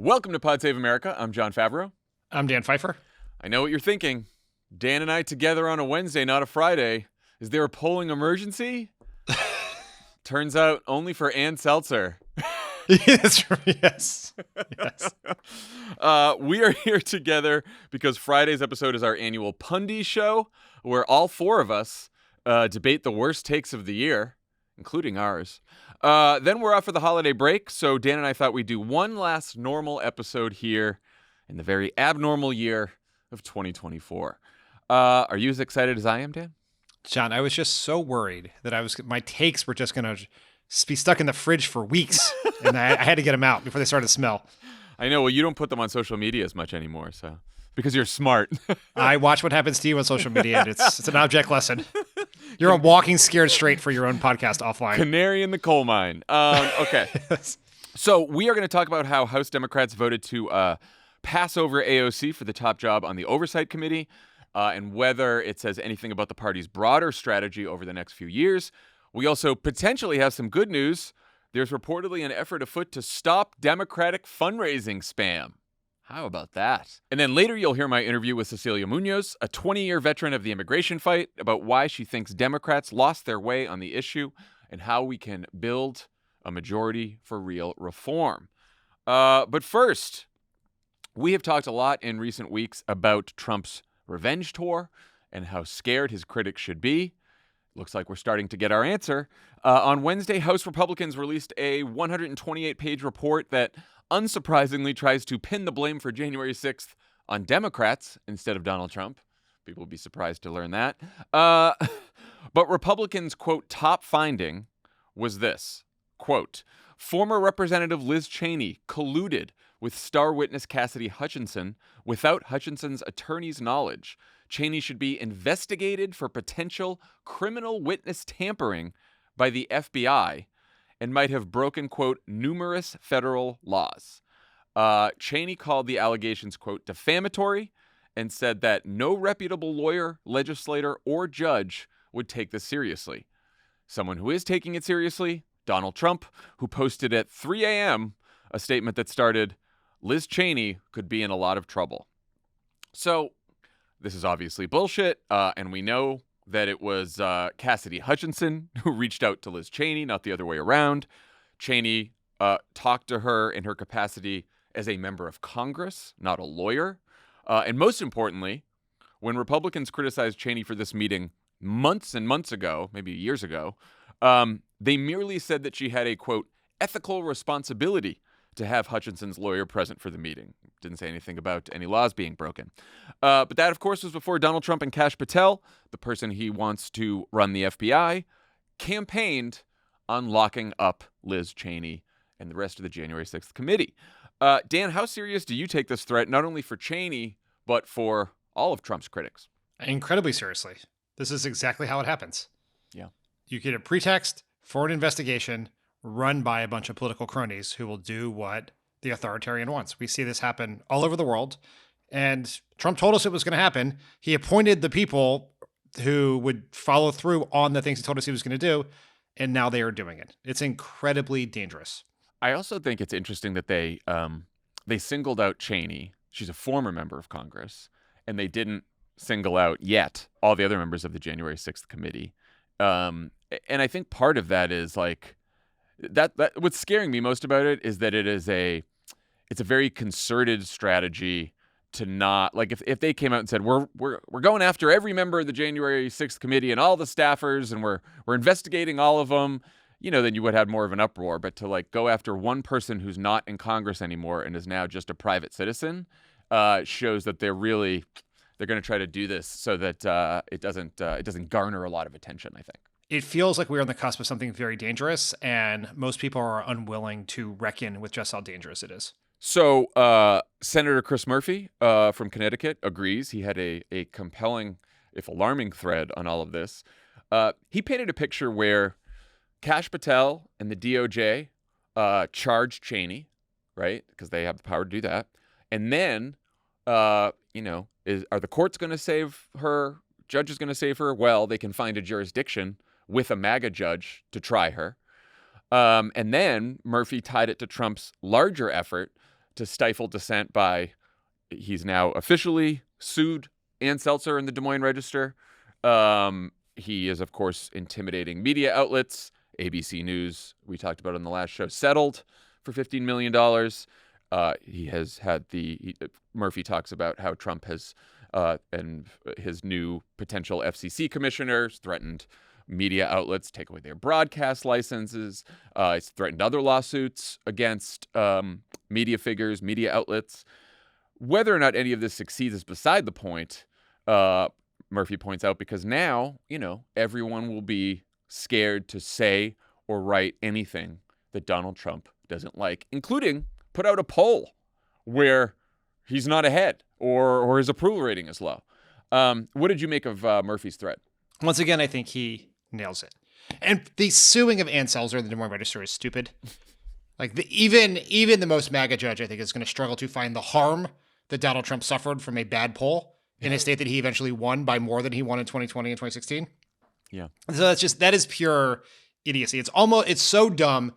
Welcome to Pod Save America. I'm Jon Favreau. I'm Dan Pfeiffer. I know what you're thinking. Dan and I together on a Wednesday, not a Friday. Is there a polling emergency? Turns out only for Ann Seltzer. Yes. We are here together because Friday's episode is our annual Pundy show, where all four of us debate the worst takes of the year, including ours. Then we're off for the holiday break, so Dan and I thought we'd do one last normal episode here in the very abnormal year of 2024. Are you as excited as I am, Dan? Jon, I was just so worried that my takes were just going to be stuck in the fridge for weeks, and I had to get them out before they started to smell. I know. Well, you don't put them on social media as much anymore, so because you're smart. I watch what happens to you on social media, and it's an object lesson. You're a walking scared straight for your own podcast offline. Canary in the coal mine. Okay. So we are going to talk about how House Democrats voted to pass over AOC for the top job on the Oversight Committee, and whether it says anything about the party's broader strategy over the next few years. We also potentially have some good news. There's reportedly an effort afoot to stop Democratic fundraising spam. How about that? And then later you'll hear my interview with Cecilia Muñoz, a 20-year veteran of the immigration fight, about why she thinks Democrats lost their way on the issue and how we can build a majority for real reform. But first, we have talked a lot in recent weeks about Trump's revenge tour and how scared his critics should be. Looks like we're starting to get our answer. On Wednesday, House Republicans released a 128-page report that unsurprisingly tries to pin the blame for January 6th on Democrats instead of Donald Trump. People would be surprised to learn that. But Republicans', quote, top finding was this, quote, former Representative Liz Cheney colluded with star witness Cassidy Hutchinson without Hutchinson's attorney's knowledge. Cheney should be investigated for potential criminal witness tampering by the FBI and might have broken, quote, numerous federal laws. Cheney called the allegations, quote, defamatory and said that no reputable lawyer, legislator, or judge would take this seriously. Someone who is taking it seriously, Donald Trump, who posted at 3 a.m. a statement that started, Liz Cheney could be in a lot of trouble. So this is obviously bullshit, and we know that it was Cassidy Hutchinson who reached out to Liz Cheney, not the other way around. Cheney talked to her in her capacity as a member of Congress, not a lawyer. And most importantly, when Republicans criticized Cheney for this meeting months and months ago, maybe years ago, they merely said that she had a, quote, ethical responsibility to have Hutchinson's lawyer present for the meeting. Didn't say anything about any laws being broken. But that, of course, was before Donald Trump and Kash Patel, the person he wants to run the FBI, campaigned on locking up Liz Cheney and the rest of the January 6th committee. Dan, how serious do you take this threat, not only for Cheney, but for all of Trump's critics? Incredibly seriously. This is exactly how it happens. Yeah. You get a pretext for an investigation run by a bunch of political cronies who will do what the authoritarian wants. We see this happen all over the world, and Trump told us it was going to happen. He appointed the people who would follow through on the things he told us he was going to do, and now they are doing it. It's incredibly dangerous. I also think it's interesting that they singled out Cheney. She's a former member of Congress, and they didn't single out yet all the other members of the January 6th committee. And I think part of that is like, that what's scaring me most about it is that it's a very concerted strategy to not, like, if they came out and said we're going after every member of the January 6th committee and all the staffers and we're investigating all of them, you know, then you would have more of an uproar. But to like go after one person who's not in Congress anymore and is now just a private citizen shows that they're going to try to do this so that it doesn't garner a lot of attention, I think. It feels like we're on the cusp of something very dangerous, and most people are unwilling to reckon with just how dangerous it is. So Senator Chris Murphy from Connecticut agrees. He had a compelling, if alarming, thread on all of this. He painted a picture where Kash Patel and the DOJ charged Cheney, right, because they have the power to do that. And then, are the courts going to save her? Judge is going to save her? Well, they can find a jurisdiction with a MAGA judge to try her. And then Murphy tied it to Trump's larger effort to stifle dissent by, he's now officially sued Ann Seltzer in the Des Moines Register. He is, of course, intimidating media outlets. ABC News, we talked about on the last show, settled for $15 million. He has had Murphy talks about how Trump has, and his new potential FCC commissioners threatened media outlets, take away their broadcast licenses. He's threatened other lawsuits against media figures, media outlets. Whether or not any of this succeeds is beside the point, Murphy points out, because now, everyone will be scared to say or write anything that Donald Trump doesn't like, including put out a poll where he's not ahead or his approval rating is low. What did you make of Murphy's threat? Once again, I think he nails it. And the suing of Ann Seltzer in the Des Moines Register is stupid. Like even the most MAGA judge, I think, is going to struggle to find the harm that Donald Trump suffered from a bad poll in a state that he eventually won by more than he won in 2020 and 2016. Yeah. So that is pure idiocy. It's so dumb.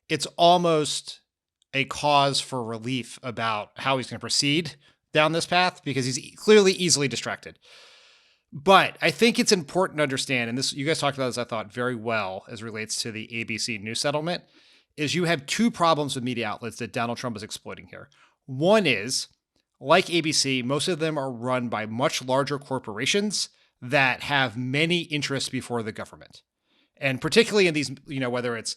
It's almost a cause for relief about how he's going to proceed down this path, because he's clearly easily distracted. But I think it's important to understand, and this, you guys talked about this, I thought, very well as relates to the ABC News settlement, is you have two problems with media outlets that Donald Trump is exploiting here. One is, like ABC, most of them are run by much larger corporations that have many interests before the government. And particularly in these, whether it's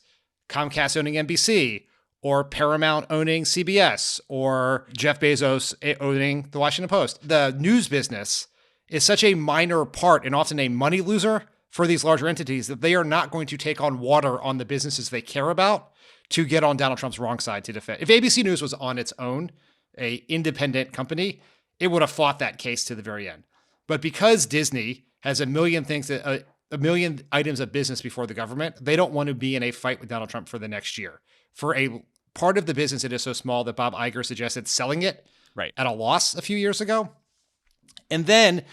Comcast owning NBC, or Paramount owning CBS, or Jeff Bezos owning the Washington Post. The news business is such a minor part and often a money loser for these larger entities that they are not going to take on water on the businesses they care about to get on Donald Trump's wrong side to defend. If ABC News was on its own, a independent company, it would have fought that case to the very end. But because Disney has a million items of business before the government, they don't want to be in a fight with Donald Trump for the next year. For a part of the business, it is so small that Bob Iger suggested selling it at a loss a few years ago. And then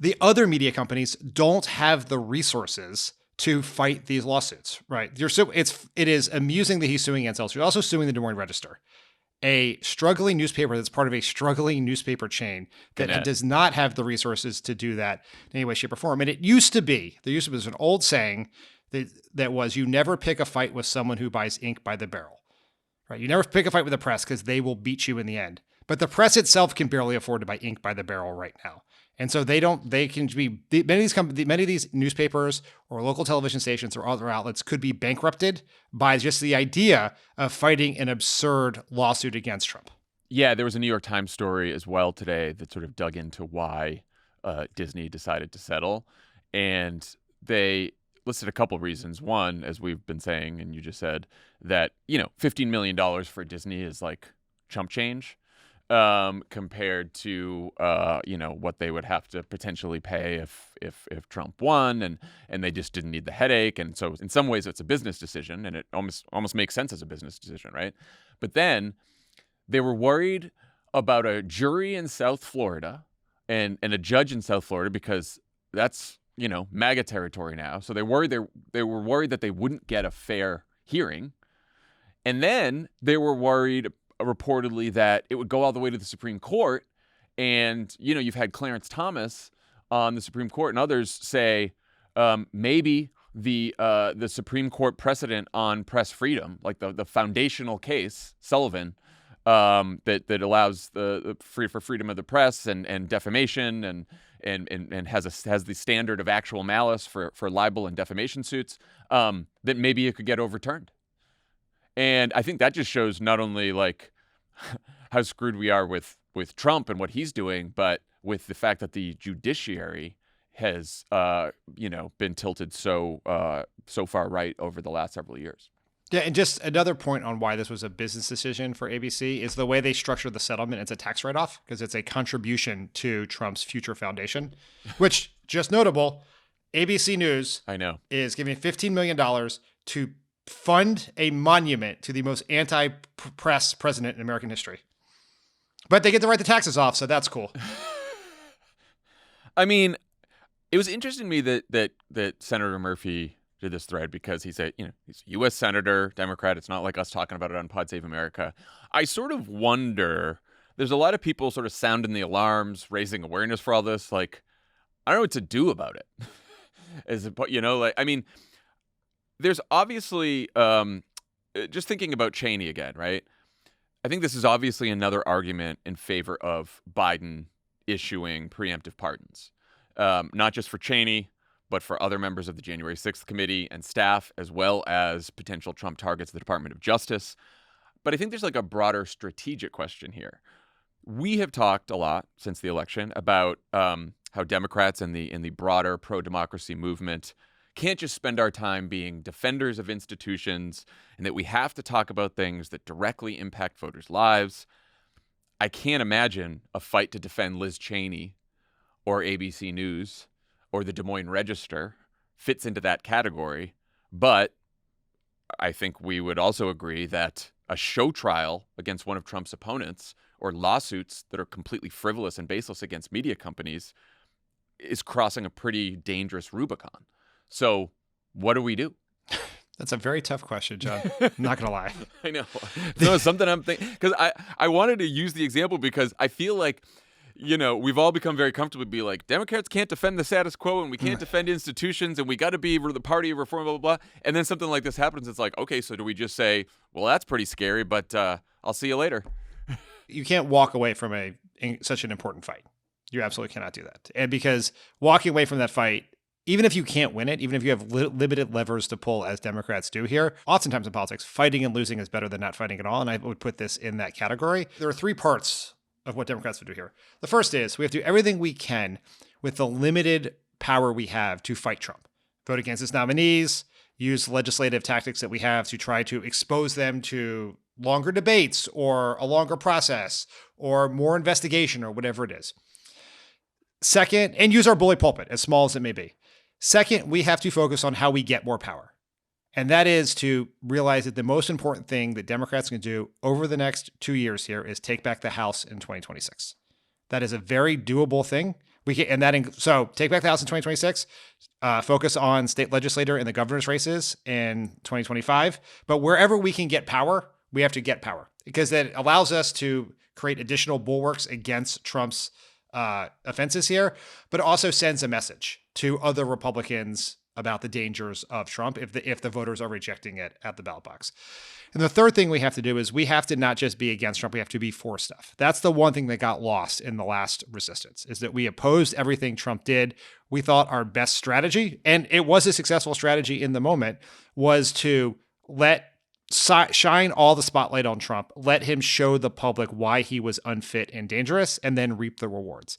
the other media companies don't have the resources to fight these lawsuits, right? It is amusing that he's suing Ann Seltzer. He's also suing the Des Moines Register, a struggling newspaper that's part of a struggling newspaper chain that does not have the resources to do that in any way, shape, or form. And there used to be an old saying that was, you never pick a fight with someone who buys ink by the barrel, right? You never pick a fight with the press because they will beat you in the end. But the press itself can barely afford to buy ink by the barrel right now. And so many of these newspapers or local television stations or other outlets could be bankrupted by just the idea of fighting an absurd lawsuit against Trump. Yeah, there was a New York Times story as well today that sort of dug into why Disney decided to settle. And they listed a couple of reasons. One, as we've been saying, and you just said, that, $15 million for Disney is like chump change. Compared to what they would have to potentially pay if Trump won, and they just didn't need the headache. And so in some ways it's a business decision, and it almost makes sense as a business decision, right? But then they were worried about a jury in South Florida and a judge in South Florida, because that's MAGA territory now. So they were worried that they wouldn't get a fair hearing, and then they were worried reportedly that it would go all the way to the Supreme Court. And, you've had Clarence Thomas on the Supreme Court and others say maybe the Supreme Court precedent on press freedom, like the foundational case, Sullivan, that allows the freedom of the press and defamation and has the standard of actual malice for libel and defamation suits, that maybe it could get overturned. And I think that just shows not only like how screwed we are with Trump and what he's doing, but with the fact that the judiciary has been tilted so far right over the last several years. Yeah, and just another point on why this was a business decision for ABC is the way they structured the settlement. It's a tax write-off because it's a contribution to Trump's future foundation, which, just notable, ABC News is giving $15 million to fund a monument to the most anti-press president in American history. But they get to write the taxes off, so that's cool. I mean, it was interesting to me that Senator Murphy to this thread because he's a U.S. Senator, Democrat. It's not like us talking about it on Pod Save America. I sort of wonder, there's a lot of people sort of sounding the alarms, raising awareness for all this. Like, I don't know what to do about it. There's obviously, just thinking about Cheney again, right? I think this is obviously another argument in favor of Biden issuing preemptive pardons, not just for Cheney, but for other members of the January 6th committee and staff, as well as potential Trump targets of the Department of Justice. But I think there's like a broader strategic question here. We have talked a lot since the election about how Democrats and the broader pro-democracy movement can't just spend our time being defenders of institutions, and that we have to talk about things that directly impact voters' lives. I can't imagine a fight to defend Liz Cheney or ABC News or the Des Moines Register fits into that category. But I think we would also agree that a show trial against one of Trump's opponents or lawsuits that are completely frivolous and baseless against media companies is crossing a pretty dangerous Rubicon. So what do we do? That's a very tough question, John. I'm not going to lie. I know. No, something I'm thinking, because I wanted to use the example because I feel like, we've all become very comfortable to be like, Democrats can't defend the status quo and we can't defend institutions and we got to be the party of reform, blah, blah, blah. And then something like this happens. It's like, okay, so do we just say, well, that's pretty scary, but I'll see you later. You can't walk away from such an important fight. You absolutely cannot do that. And because walking away from that fight, even if you can't win it, even if you have limited levers to pull, as Democrats do here, oftentimes in politics, fighting and losing is better than not fighting at all. And I would put this in that category. There are three parts of what Democrats would do here. The first is we have to do everything we can with the limited power we have to fight Trump. Vote against his nominees, use legislative tactics that we have to try to expose them to longer debates or a longer process or more investigation or whatever it is. Second, and use our bully pulpit, as small as it may be. Second, we have to focus on how we get more power. And that is to realize that the most important thing that Democrats can do over the next 2 years here is take back the House in 2026. That is a very doable thing. So take back the House in 2026, focus on state legislator and the governor's races in 2025. But wherever we can get power, we have to get power because that allows us to create additional bulwarks against Trump's offenses here, but also sends a message to other Republicans about the dangers of Trump if the voters are rejecting it at the ballot box. And the third thing we have to do is we have to not just be against Trump, we have to be for stuff. That's the one thing that got lost in the last resistance, is that we opposed everything Trump did. We thought our best strategy, and it was a successful strategy in the moment, was to shine all the spotlight on Trump, let him show the public why he was unfit and dangerous, and then reap the rewards.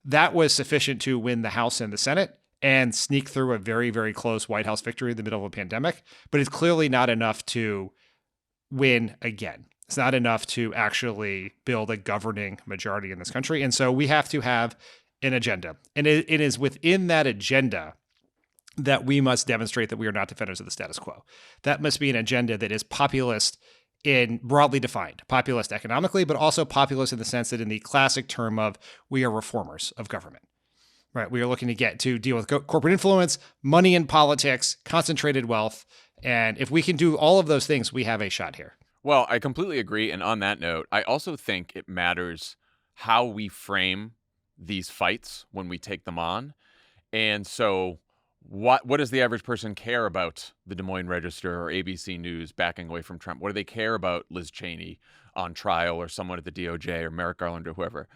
That was sufficient to win the House and the Senate and sneak through a very, very close White House victory in the middle of a pandemic. But it's clearly not enough to win again. It's not enough to actually build a governing majority in this country. And so we have to have an agenda. And it is within that agenda that we must demonstrate that we are not defenders of the status quo. That must be an agenda that is populist in broadly defined, populist economically, but also populist in the sense that in the classic term of we are reformers of government, right? We are looking to deal with corporate influence, money in politics, concentrated wealth. And if we can do all of those things, we have a shot here. Well, I completely agree. And on that note, I also think it matters how we frame these fights when we take them on. And so what does the average person care about the Des Moines Register or ABC News backing away from Trump? What do they care about Liz Cheney on trial or someone at the DOJ or Merrick Garland or whoever?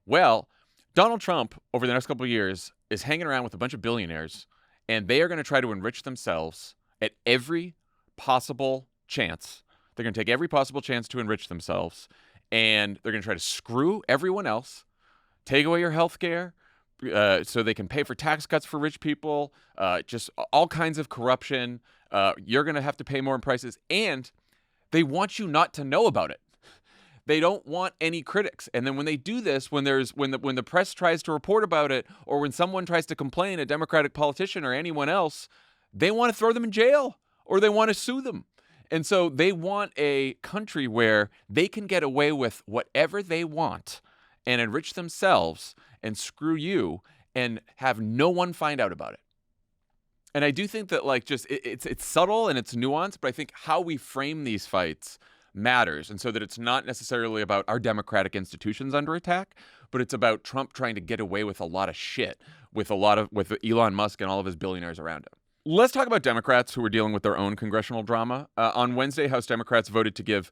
Well, Donald Trump over the next couple of years is hanging around with a bunch of billionaires, and they are going to try to enrich themselves at every possible chance. They're going to take every possible chance to enrich themselves, and they're going to try to screw everyone else, take away your health care, so they can pay for tax cuts for rich people, just all kinds of corruption. You're going to have to pay more in prices, and they want you not to know about it. They don't want any critics. And then when they do this, when the press tries to report about it, or when someone tries to complain, a Democratic politician or anyone else, they want to throw them in jail or they want to sue them. And so they want a country where they can get away with whatever they want and enrich themselves and screw you and have no one find out about it. And I do think that like just it's subtle and it's nuanced, but I think how we frame these fights matters. And so that it's not necessarily about our democratic institutions under attack, but it's about Trump trying to get away with a lot of shit with Elon Musk and all of his billionaires around him. Let's talk about Democrats who are dealing with their own congressional drama. On Wednesday, House Democrats voted to give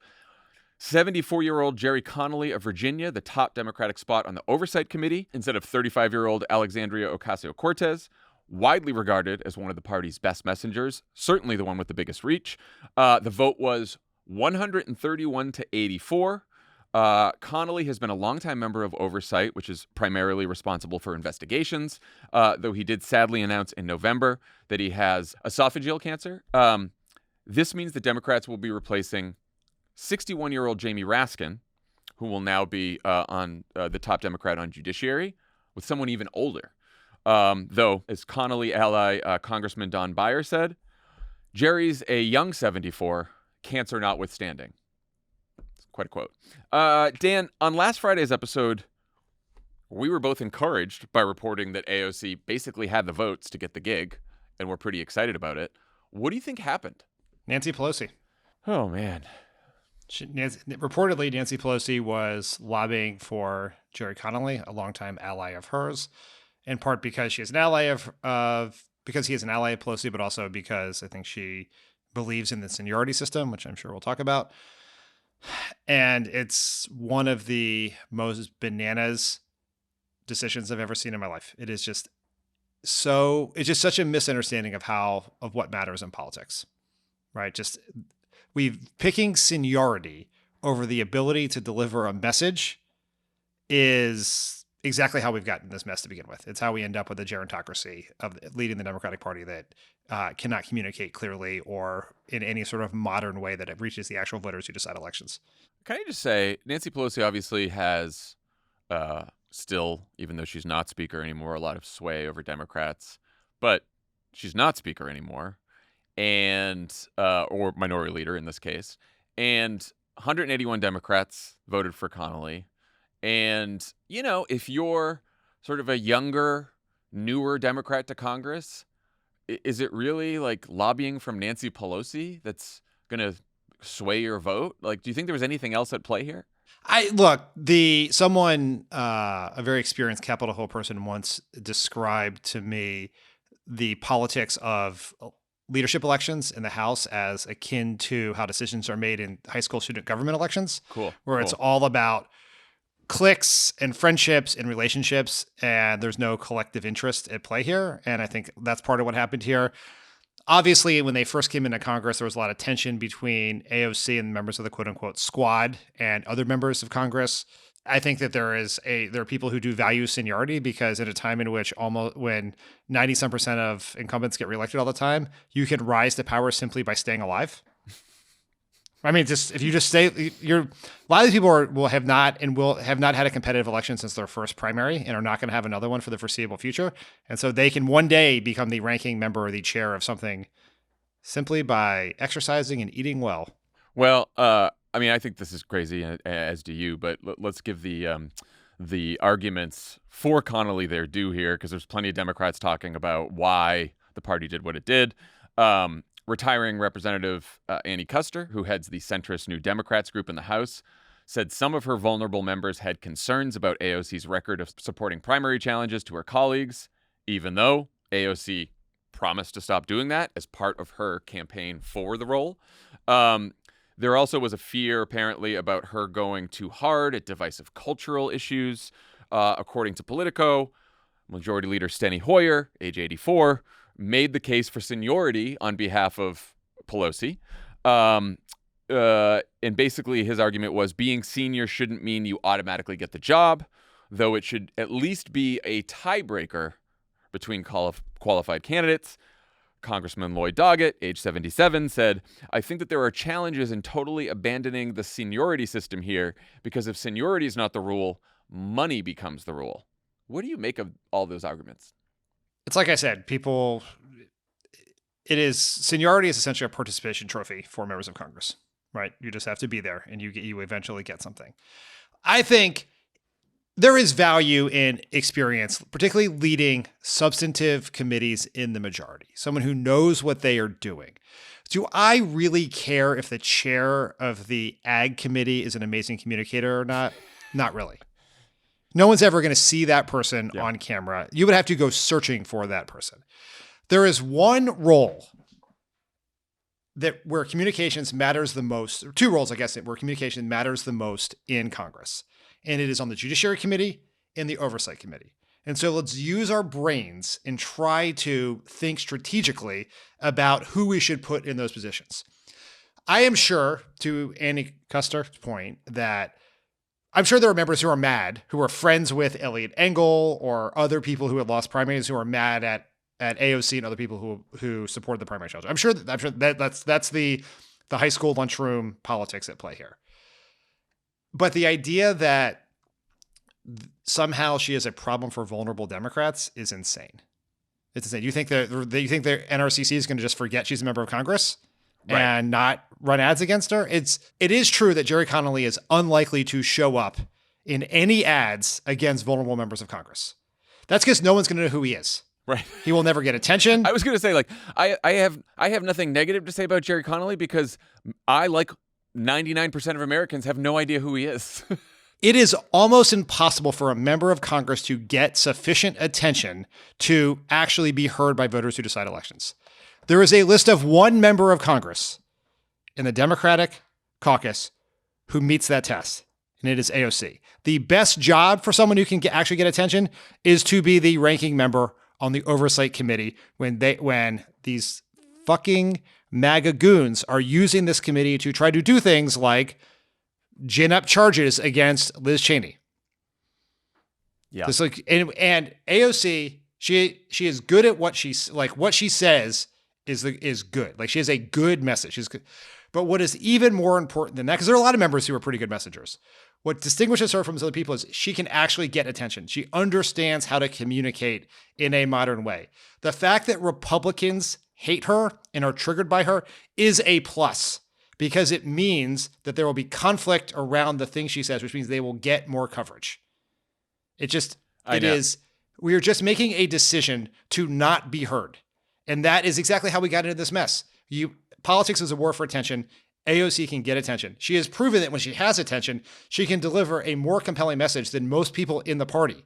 74-year-old Gerry Connolly of Virginia the top Democratic spot on the Oversight Committee instead of 35-year-old Alexandria Ocasio-Cortez, widely regarded as one of the party's best messengers, certainly the one with the biggest reach. The vote was 131 to 84. Connolly has been a longtime member of Oversight, which is primarily responsible for investigations, though he did sadly announce in November that he has esophageal cancer. This means the Democrats will be replacing 61-year-old Jamie Raskin, who will now be on the top Democrat on Judiciary, with someone even older. Though, as Connolly ally Congressman Don Beyer said, Jerry's a young 74, cancer notwithstanding. Quite a quote. Dan, on last Friday's episode, we were both encouraged by reporting that AOC basically had the votes to get the gig, and we're pretty excited about it. What do you think happened? Nancy Pelosi. Oh, man. Reportedly, Nancy Pelosi was lobbying for Gerry Connolly, a longtime ally of hers, in part because she is an ally because he is an ally of Pelosi, but also because I think she believes in the seniority system, which I'm sure we'll talk about. And it's one of the most bananas decisions I've ever seen in my life. It's just such a misunderstanding of what matters in politics, right? Just picking seniority over the ability to deliver a message is exactly how we've gotten this mess to begin with. It's how we end up with a gerontocracy of leading the Democratic Party that cannot communicate clearly or in any sort of modern way that it reaches the actual voters who decide elections. Can I just say, Nancy Pelosi obviously has still, even though she's not speaker anymore, a lot of sway over Democrats, but she's not speaker anymore, and or minority leader in this case, and 181 Democrats voted for Connolly. And, you know, if you're sort of a younger, newer Democrat to Congress, is it really like lobbying from Nancy Pelosi that's going to sway your vote? Like, do you think there was anything else at play here? A very experienced Capitol Hill person once described to me the politics of leadership elections in the House as akin to how decisions are made in high school student government elections. Cool. It's all about cliques and friendships and relationships, and there's no collective interest at play here. And I think that's part of what happened here. Obviously, when they first came into Congress, there was a lot of tension between AOC and members of the quote-unquote squad and other members of Congress. I think that there are people who do value seniority because at a time in which when 90% of incumbents get reelected all the time, you can rise to power simply by staying alive. I mean, if you just stay, a lot of these people will have not had a competitive election since their first primary and are not going to have another one for the foreseeable future. And so they can one day become the ranking member or the chair of something simply by exercising and eating well. Well, I mean, I think this is crazy, as do you, but let's give the arguments for Connolly their due here, because there's plenty of Democrats talking about why the party did what it did. Retiring Representative Annie Kuster, who heads the centrist New Democrats group in the House, said some of her vulnerable members had concerns about AOC's record of supporting primary challenges to her colleagues, even though AOC promised to stop doing that as part of her campaign for the role. There also was a fear, apparently, about her going too hard at divisive cultural issues. According to Politico, Majority Leader Steny Hoyer, age 84, made the case for seniority on behalf of Pelosi. And basically his argument was being senior shouldn't mean you automatically get the job, though it should at least be a tiebreaker between qualified candidates. Congressman Lloyd Doggett, age 77, said, "I think that there are challenges in totally abandoning the seniority system here, because if seniority is not the rule, money becomes the rule." What do you make of all those arguments? It's like I said, seniority is essentially a participation trophy for members of Congress, right? You just have to be there and you eventually get something. I think there is value in experience, particularly leading substantive committees in the majority, someone who knows what they are doing. Do I really care if the chair of the Ag Committee is an amazing communicator or not? Not really. No one's ever going to see that person on camera. You would have to go searching for that person. There is one role where communications matters the most, or two roles, I guess, where communication matters the most in Congress. And it is on the Judiciary Committee and the Oversight Committee. And so let's use our brains and try to think strategically about who we should put in those positions. I am sure, to Andy Custer's point, that I'm sure there are members who are mad, who are friends with Eliot Engel or other people who had lost primaries who are mad at AOC and other people who support the primary challenge. I'm sure that's the high school lunchroom politics at play here. But the idea that somehow she is a problem for vulnerable Democrats is insane. It's insane. You think the NRCC is going to just forget she's a member of Congress and not run ads against her? It is true that Gerry Connolly is unlikely to show up in any ads against vulnerable members of Congress. That's because no one's going to know who he is. Right. He will never get attention. I was going to say, like, I have nothing negative to say about Gerry Connolly because I, like 99% of Americans, have no idea who he is. It is almost impossible for a member of Congress to get sufficient attention to actually be heard by voters who decide elections. There is a list of one member of Congress in the Democratic caucus who meets that test, and it is AOC. The best job for someone who can actually get attention is to be the ranking member on the Oversight Committee when these fucking MAGA goons are using this committee to try to do things like gin up charges against Liz Cheney. Yeah. And AOC, she is good at what she says is good. Like, she has a good message. She's good. But what is even more important than that, because there are a lot of members who are pretty good messengers, what distinguishes her from other people is she can actually get attention. She understands how to communicate in a modern way. The fact that Republicans hate her and are triggered by her is a plus, because it means that there will be conflict around the things she says, which means they will get more coverage. We are just making a decision to not be heard. And that is exactly how we got into this mess. Politics is a war for attention. AOC can get attention. She has proven that when she has attention, she can deliver a more compelling message than most people in the party.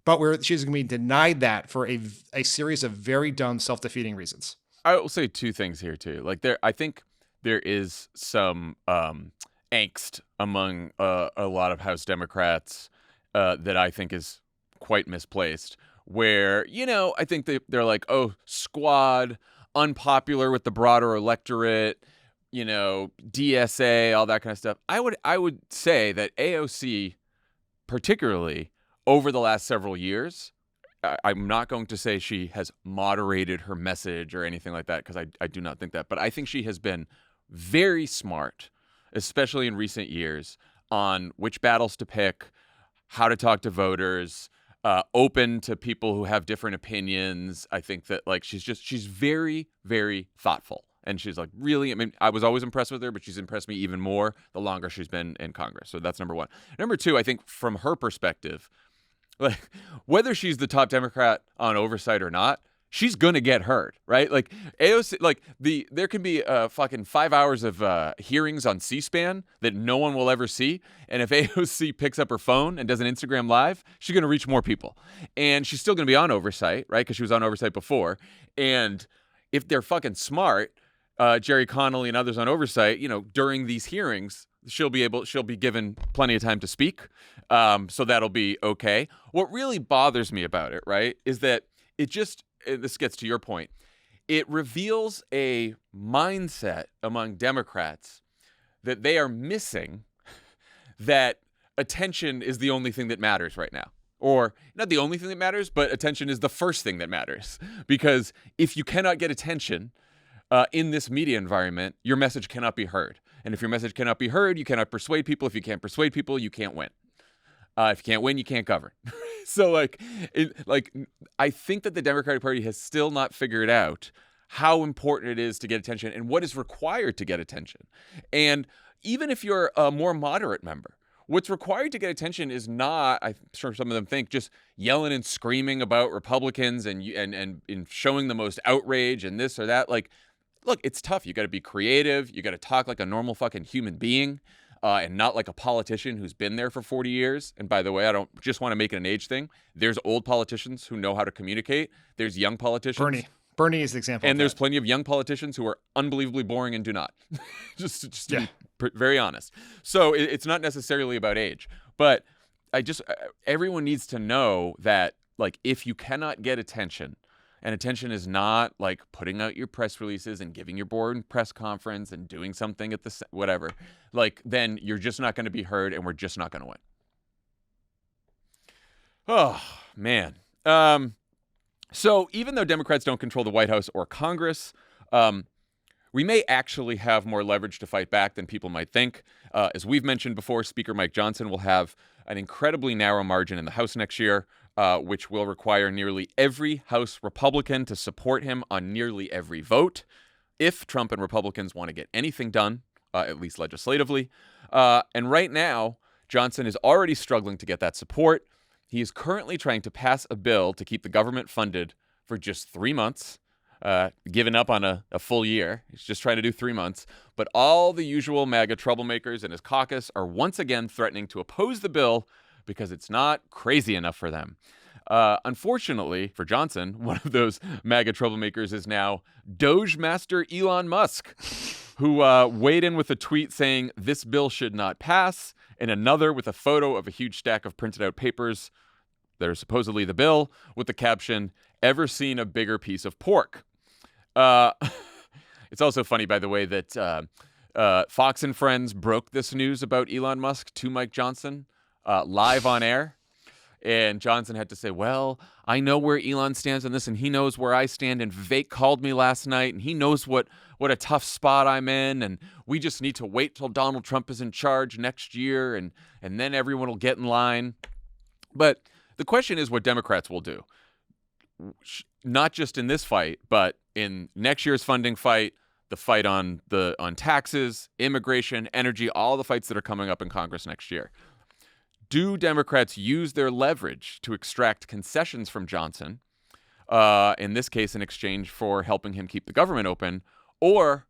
But she's going to be denied that for a series of very dumb, self-defeating reasons. I will say two things here too. I think there is some angst among a lot of House Democrats that I think is quite misplaced. Where, I think they're like, oh, squad, unpopular with the broader electorate, DSA, all that kind of stuff. I would say that AOC, particularly over the last several years, I'm not going to say she has moderated her message or anything like that, because I do not think that. But I think she has been very smart, especially in recent years, on which battles to pick, how to talk to voters, open to people who have different opinions. I think that she's very, very thoughtful. And she's really, I was always impressed with her, but she's impressed me even more the longer she's been in Congress. So that's number one. Number two, I think from her perspective, whether she's the top Democrat on oversight or not, she's going to get heard, right? AOC, there can be fucking 5 hours of hearings on C-SPAN that no one will ever see. And if AOC picks up her phone and does an Instagram Live, she's going to reach more people. And she's still going to be on oversight, right? Because she was on oversight before. And if they're fucking smart, Gerry Connolly and others on oversight, during these hearings, she'll be given plenty of time to speak. So that'll be okay. What really bothers me about it, right, is that this gets to your point, it reveals a mindset among Democrats that they are missing, that attention is the only thing that matters right now. Or not the only thing that matters, but attention is the first thing that matters. Because if you cannot get attention in this media environment, your message cannot be heard. And if your message cannot be heard, you cannot persuade people. If you can't persuade people, you can't win. If you can't win, you can't govern. So I think that the Democratic Party has still not figured out how important it is to get attention and what is required to get attention. And even if you're a more moderate member, what's required to get attention is not, I'm sure some of them think, just yelling and screaming about Republicans and showing the most outrage and this or that. Like, look, it's tough. You got to be creative. You got to talk like a normal fucking human being, and not like a politician who's been there for 40 years. And by the way, I don't just want to make it an age thing. There's old politicians who know how to communicate. There's young politicians. Bernie is the example. And there's plenty of young politicians who are unbelievably boring and do not. just to be very honest. So it's not necessarily about age. But everyone needs to know that, like, if you cannot get attention, and attention is not like putting out your press releases and giving your board press conference and doing something at the whatever, like, then you're just not going to be heard, and we're just not going to win. Oh, man. So even though Democrats don't control the White House or Congress, we may actually have more leverage to fight back than people might think. As we've mentioned before, Speaker Mike Johnson will have an incredibly narrow margin in the House next year, which will require nearly every House Republican to support him on nearly every vote if Trump and Republicans want to get anything done, at least legislatively. And right now, Johnson is already struggling to get that support. He is currently trying to pass a bill to keep the government funded for just 3 months, giving up on a full year. He's just trying to do 3 months. But all the usual MAGA troublemakers in his caucus are once again threatening to oppose the bill because it's not crazy enough for them. Unfortunately for Johnson, one of those MAGA troublemakers is now Doge Master Elon Musk, who weighed in with a tweet saying this bill should not pass, and another with a photo of a huge stack of printed out papers that are supposedly the bill, with the caption, "Ever seen a bigger piece of pork?" It's also funny, by the way, that Fox and Friends broke this news about Elon Musk to Mike Johnson live on air. And Johnson had to say, well, I know where Elon stands on this, and he knows where I stand. And Vivek called me last night, and he knows what a tough spot I'm in. And we just need to wait till Donald Trump is in charge next year, and then everyone will get in line. But the question is what Democrats will do, not just in this fight, but in next year's funding fight, the fight on taxes, immigration, energy, all the fights that are coming up in Congress next year. Do Democrats use their leverage to extract concessions from Johnson, in this case in exchange for helping him keep the government open, or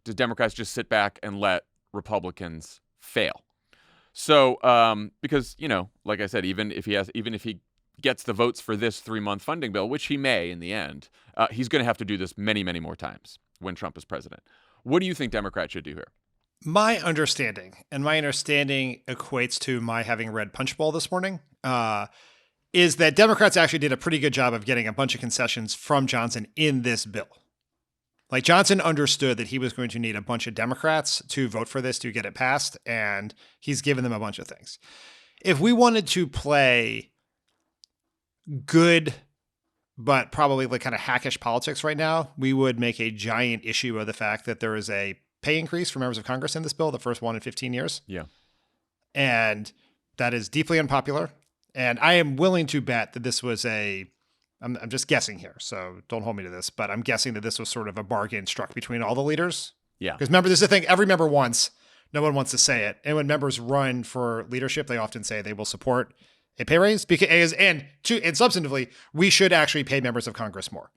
do Democrats just sit back and let Republicans fail? So, because, like I said, even if he gets the votes for this 3-month funding bill, which he may in the end, he's going to have to do this many, many more times when Trump is president. What do you think Democrats should do here? My understanding equates to my having read Punchbowl this morning, is that Democrats actually did a pretty good job of getting a bunch of concessions from Johnson in this bill. Like, Johnson understood that he was going to need a bunch of Democrats to vote for this to get it passed, and he's given them a bunch of things. If we wanted to play good, but probably like kind of hackish politics right now, we would make a giant issue of the fact that there is a pay increase for members of Congress in this bill, the first one in 15 years. Yeah. And that is deeply unpopular. And I am willing to bet that this was I'm just guessing here, so don't hold me to this, but I'm guessing that this was sort of a bargain struck between all the leaders. Yeah. Because remember, this is the thing, every member wants, no one wants to say it. And when members run for leadership, they often say they will support a pay raise and substantively, we should actually pay members of Congress more.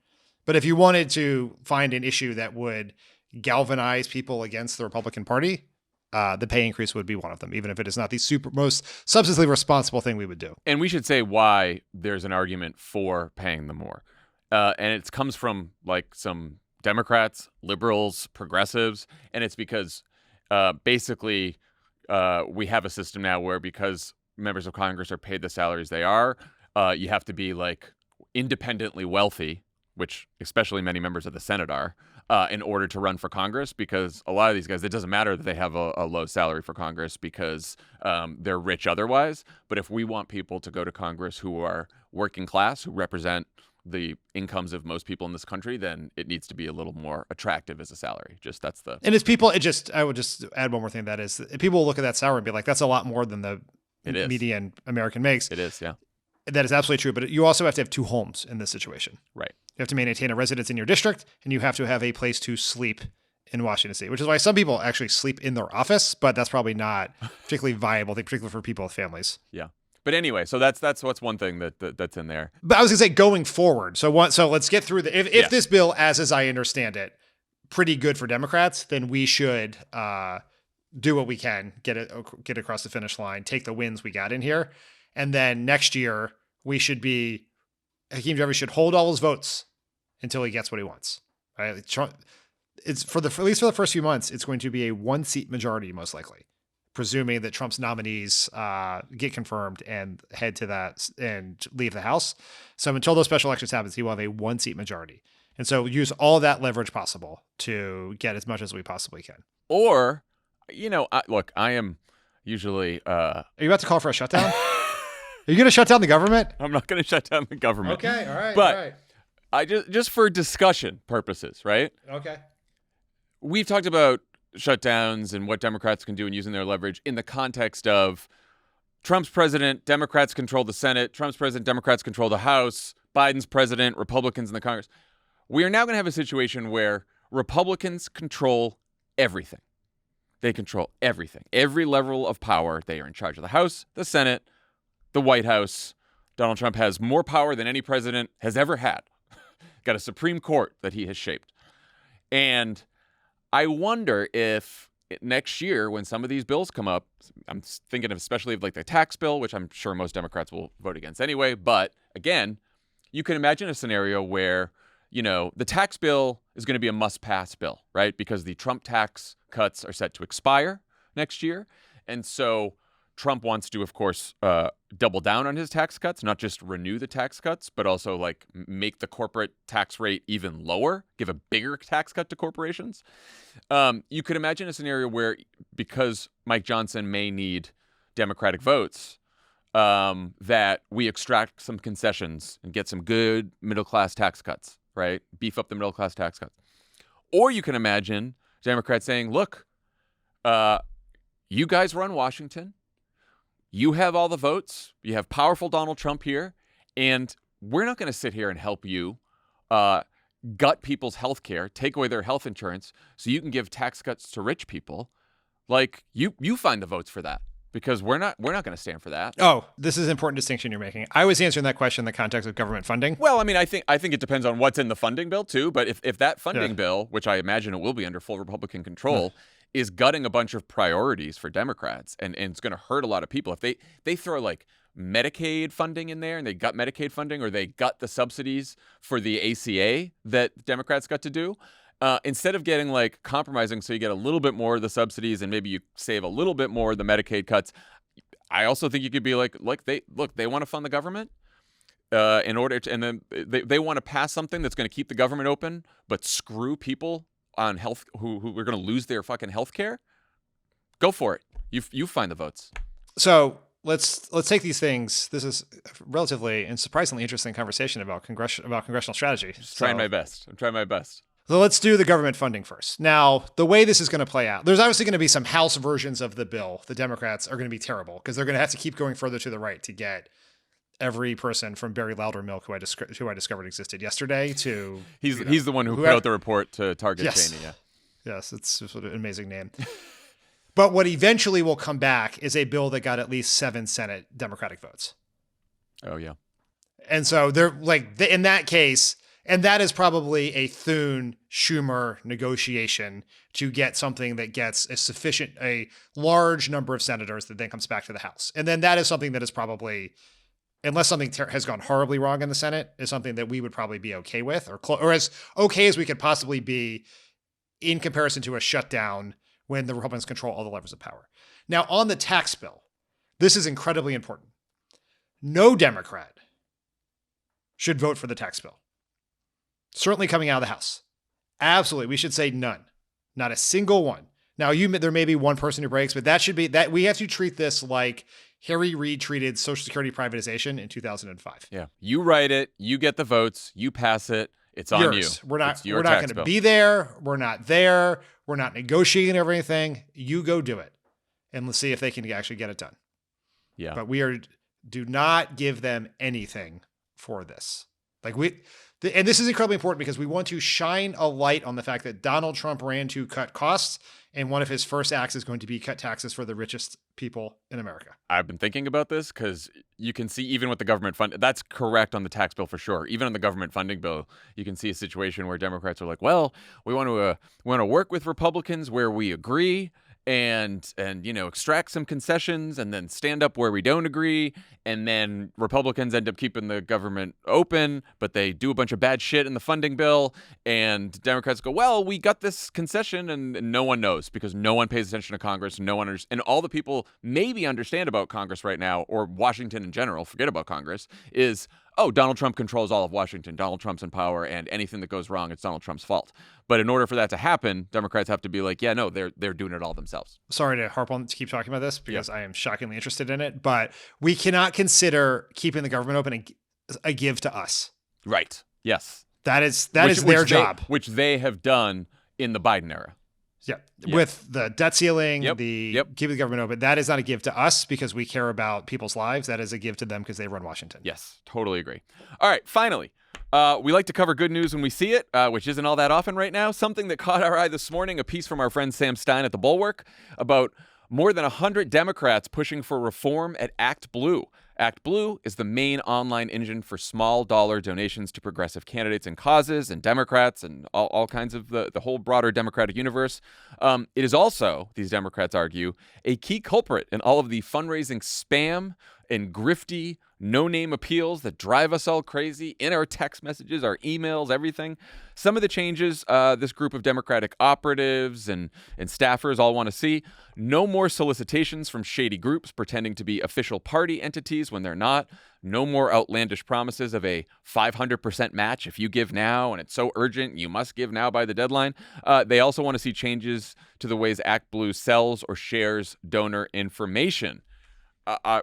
But if you wanted to find an issue that would galvanize people against the Republican Party, the pay increase would be one of them, even if it is not the most substantively responsible thing we would do. And we should say why there's an argument for paying them more. And it comes from like some Democrats, liberals, progressives, and it's because basically we have a system now where because members of Congress are paid the salaries they are, you have to be like independently wealthy, which especially many members of the Senate are, in order to run for Congress, because a lot of these guys, it doesn't matter that they have a low salary for Congress because they're rich otherwise. But if we want people to go to Congress who are working class, who represent the incomes of most people in this country, then it needs to be a little more attractive as a salary. And it's people, I would just add one more thing. That is, people will look at that salary and be like, that's a lot more than the median American makes. It is, yeah. That is absolutely true. But you also have to have two homes in this situation. Right. You have to maintain a residence in your district, and you have to have a place to sleep in Washington D.C., which is why some people actually sleep in their office, but that's probably not particularly viable, particularly for people with families. Yeah. But anyway, so that's what's one thing that's in there. But I was gonna say going forward. So let's get through if this bill, as I understand it, pretty good for Democrats, then we should do what we can, get across the finish line, take the wins we got in here, and then next year Hakeem Jeffries should hold all his votes until he gets what he wants. Right? Trump, it's at least for the first few months, it's going to be a 1-seat majority, most likely, presuming that Trump's nominees get confirmed and head to that and leave the House. So until those special elections happens, he will have a 1-seat majority. And so use all that leverage possible to get as much as we possibly can. Or, look, I am usually... Are you about to call for a shutdown? Are you going to shut down the government? I'm not going to shut down the government. Okay, all right. But all right. I just for discussion purposes, right? Okay. We've talked about shutdowns and what Democrats can do in using their leverage in the context of Trump's president, Democrats control the Senate, Trump's president, Democrats control the House, Biden's president, Republicans in the Congress. We are now going to have a situation where Republicans control everything. They control everything. Every level of power. They are in charge of the House, the Senate, the White House. Donald Trump has more power than any president has ever had. Got a Supreme Court that he has shaped. And I wonder if next year, when some of these bills come up, I'm thinking of especially of like the tax bill, which I'm sure most Democrats will vote against anyway. But again, you can imagine a scenario where, the tax bill is going to be a must-pass bill, right? Because the Trump tax cuts are set to expire next year. And so Trump wants to, of course, double down on his tax cuts, not just renew the tax cuts, but also like make the corporate tax rate even lower, give a bigger tax cut to corporations. You could imagine a scenario where, because Mike Johnson may need Democratic votes, that we extract some concessions and get some good middle-class tax cuts, right? Beef up the middle-class tax cuts. Or you can imagine Democrats saying, look, you guys run Washington. You have all the votes. You have powerful Donald Trump here. And we're not going to sit here and help you gut people's health care, take away their health insurance so you can give tax cuts to rich people. Like, you find the votes for that, because we're not going to stand for that. Oh, this is an important distinction you're making. I was answering that question in the context of government funding. Well, I mean, I think it depends on what's in the funding bill too. But if that funding bill, which I imagine it will be under full Republican control, is gutting a bunch of priorities for Democrats, and it's going to hurt a lot of people. If they throw like Medicaid funding in there, and they gut Medicaid funding, or they gut the subsidies for the ACA that Democrats got to do, instead of getting like compromising so you get a little bit more of the subsidies and maybe you save a little bit more of the Medicaid cuts, I also think you could be like they want to fund the government in order to, and then they want to pass something that's going to keep the government open but screw people on health who are going to lose their fucking health care. Go for it. You find the votes. So let's take these things. This is a relatively and surprisingly interesting conversation about congressional strategy. Trying my best. I'm trying my best. So let's do the government funding first. Now, the way this is going to play out, there's obviously going to be some House versions of the bill. The Democrats are going to be terrible because they're going to have to keep going further to the right to get every person from Barry Loudermilk, who I discovered existed yesterday, to... He's the one who put out the report to target Cheney, yeah. Yes, it's just an amazing name. But what eventually will come back is a bill that got at least 7 Senate Democratic votes. Oh, yeah. And so they're like, in that case, and that is probably a Thune-Schumer negotiation to get something that gets a large number of senators that then comes back to the House. And then that is something that is probably, unless something has gone horribly wrong in the Senate, is something that we would probably be okay with, or as okay as we could possibly be in comparison to a shutdown when the Republicans control all the levers of power. Now, on the tax bill, this is incredibly important. No Democrat should vote for the tax bill. Certainly coming out of the House. Absolutely. We should say none. Not a single one. Now, there may be one person who breaks, but that should be that. We have to treat this like Harry Reid treated Social Security privatization in 2005. Yeah. You write it, you get the votes, you pass it. It's on you. We're not going to be there. We're not there. We're not negotiating everything. You go do it. And let's see if they can actually get it done. Yeah. But do not give them anything for this. Like And this is incredibly important because we want to shine a light on the fact that Donald Trump ran to cut costs, and one of his first acts is going to be cut taxes for the richest people in America. I've been thinking about this because you can see even with the government fund, that's correct on the tax bill for sure. Even on the government funding bill, you can see a situation where Democrats are like, well, we want to work with Republicans where we agree and extract some concessions and then stand up where we don't agree. And then Republicans end up keeping the government open, but they do a bunch of bad shit in the funding bill. And Democrats go, well, we got this concession, and no one knows because no one pays attention to Congress. No one and all the people maybe understand about Congress right now, or Washington in general, forget about Congress, is, oh, Donald Trump controls all of Washington. Donald Trump's in power, and anything that goes wrong, it's Donald Trump's fault. But in order for that to happen, Democrats have to be like, yeah, no, they're doing it all themselves. Sorry to harp on to keep talking about this because I am shockingly interested in it, but we cannot consider keeping the government open a give to us. Right. Yes. That is their job, which they have done in the Biden era. Yeah. With the debt ceiling, keeping the government open. That is not a give to us because we care about people's lives. That is a give to them because they run Washington. Yes, totally agree. All right, finally, we like to cover good news when we see it, which isn't all that often right now. Something that caught our eye this morning, a piece from our friend Sam Stein at The Bulwark about more than 100 Democrats pushing for reform at ActBlue. ActBlue is the main online engine for small dollar donations to progressive candidates and causes and Democrats and all kinds of the whole broader Democratic universe. It is also, these Democrats argue, a key culprit in all of the fundraising spam and grifty, no-name appeals that drive us all crazy in our text messages, our emails, everything. Some of the changes this group of Democratic operatives and staffers all want to see: no more solicitations from shady groups pretending to be official party entities when they're not. No more outlandish promises of a 500% match if you give now, and it's so urgent, you must give now by the deadline. They also want to see changes to the ways ActBlue sells or shares donor information.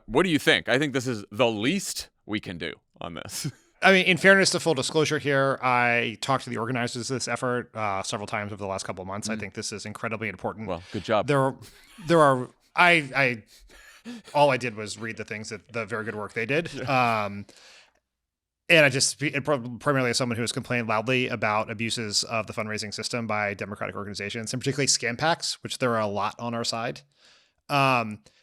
What do you think? I think this is the least we can do on this. I mean, in fairness to full disclosure here, I talked to the organizers of this effort several times over the last couple of months. I think this is incredibly important. Well, good job. All I did was read the things that the very good work they did. And I just, primarily as someone who has complained loudly about abuses of the fundraising system by Democratic organizations, and particularly scam PACs, which there are a lot on our side.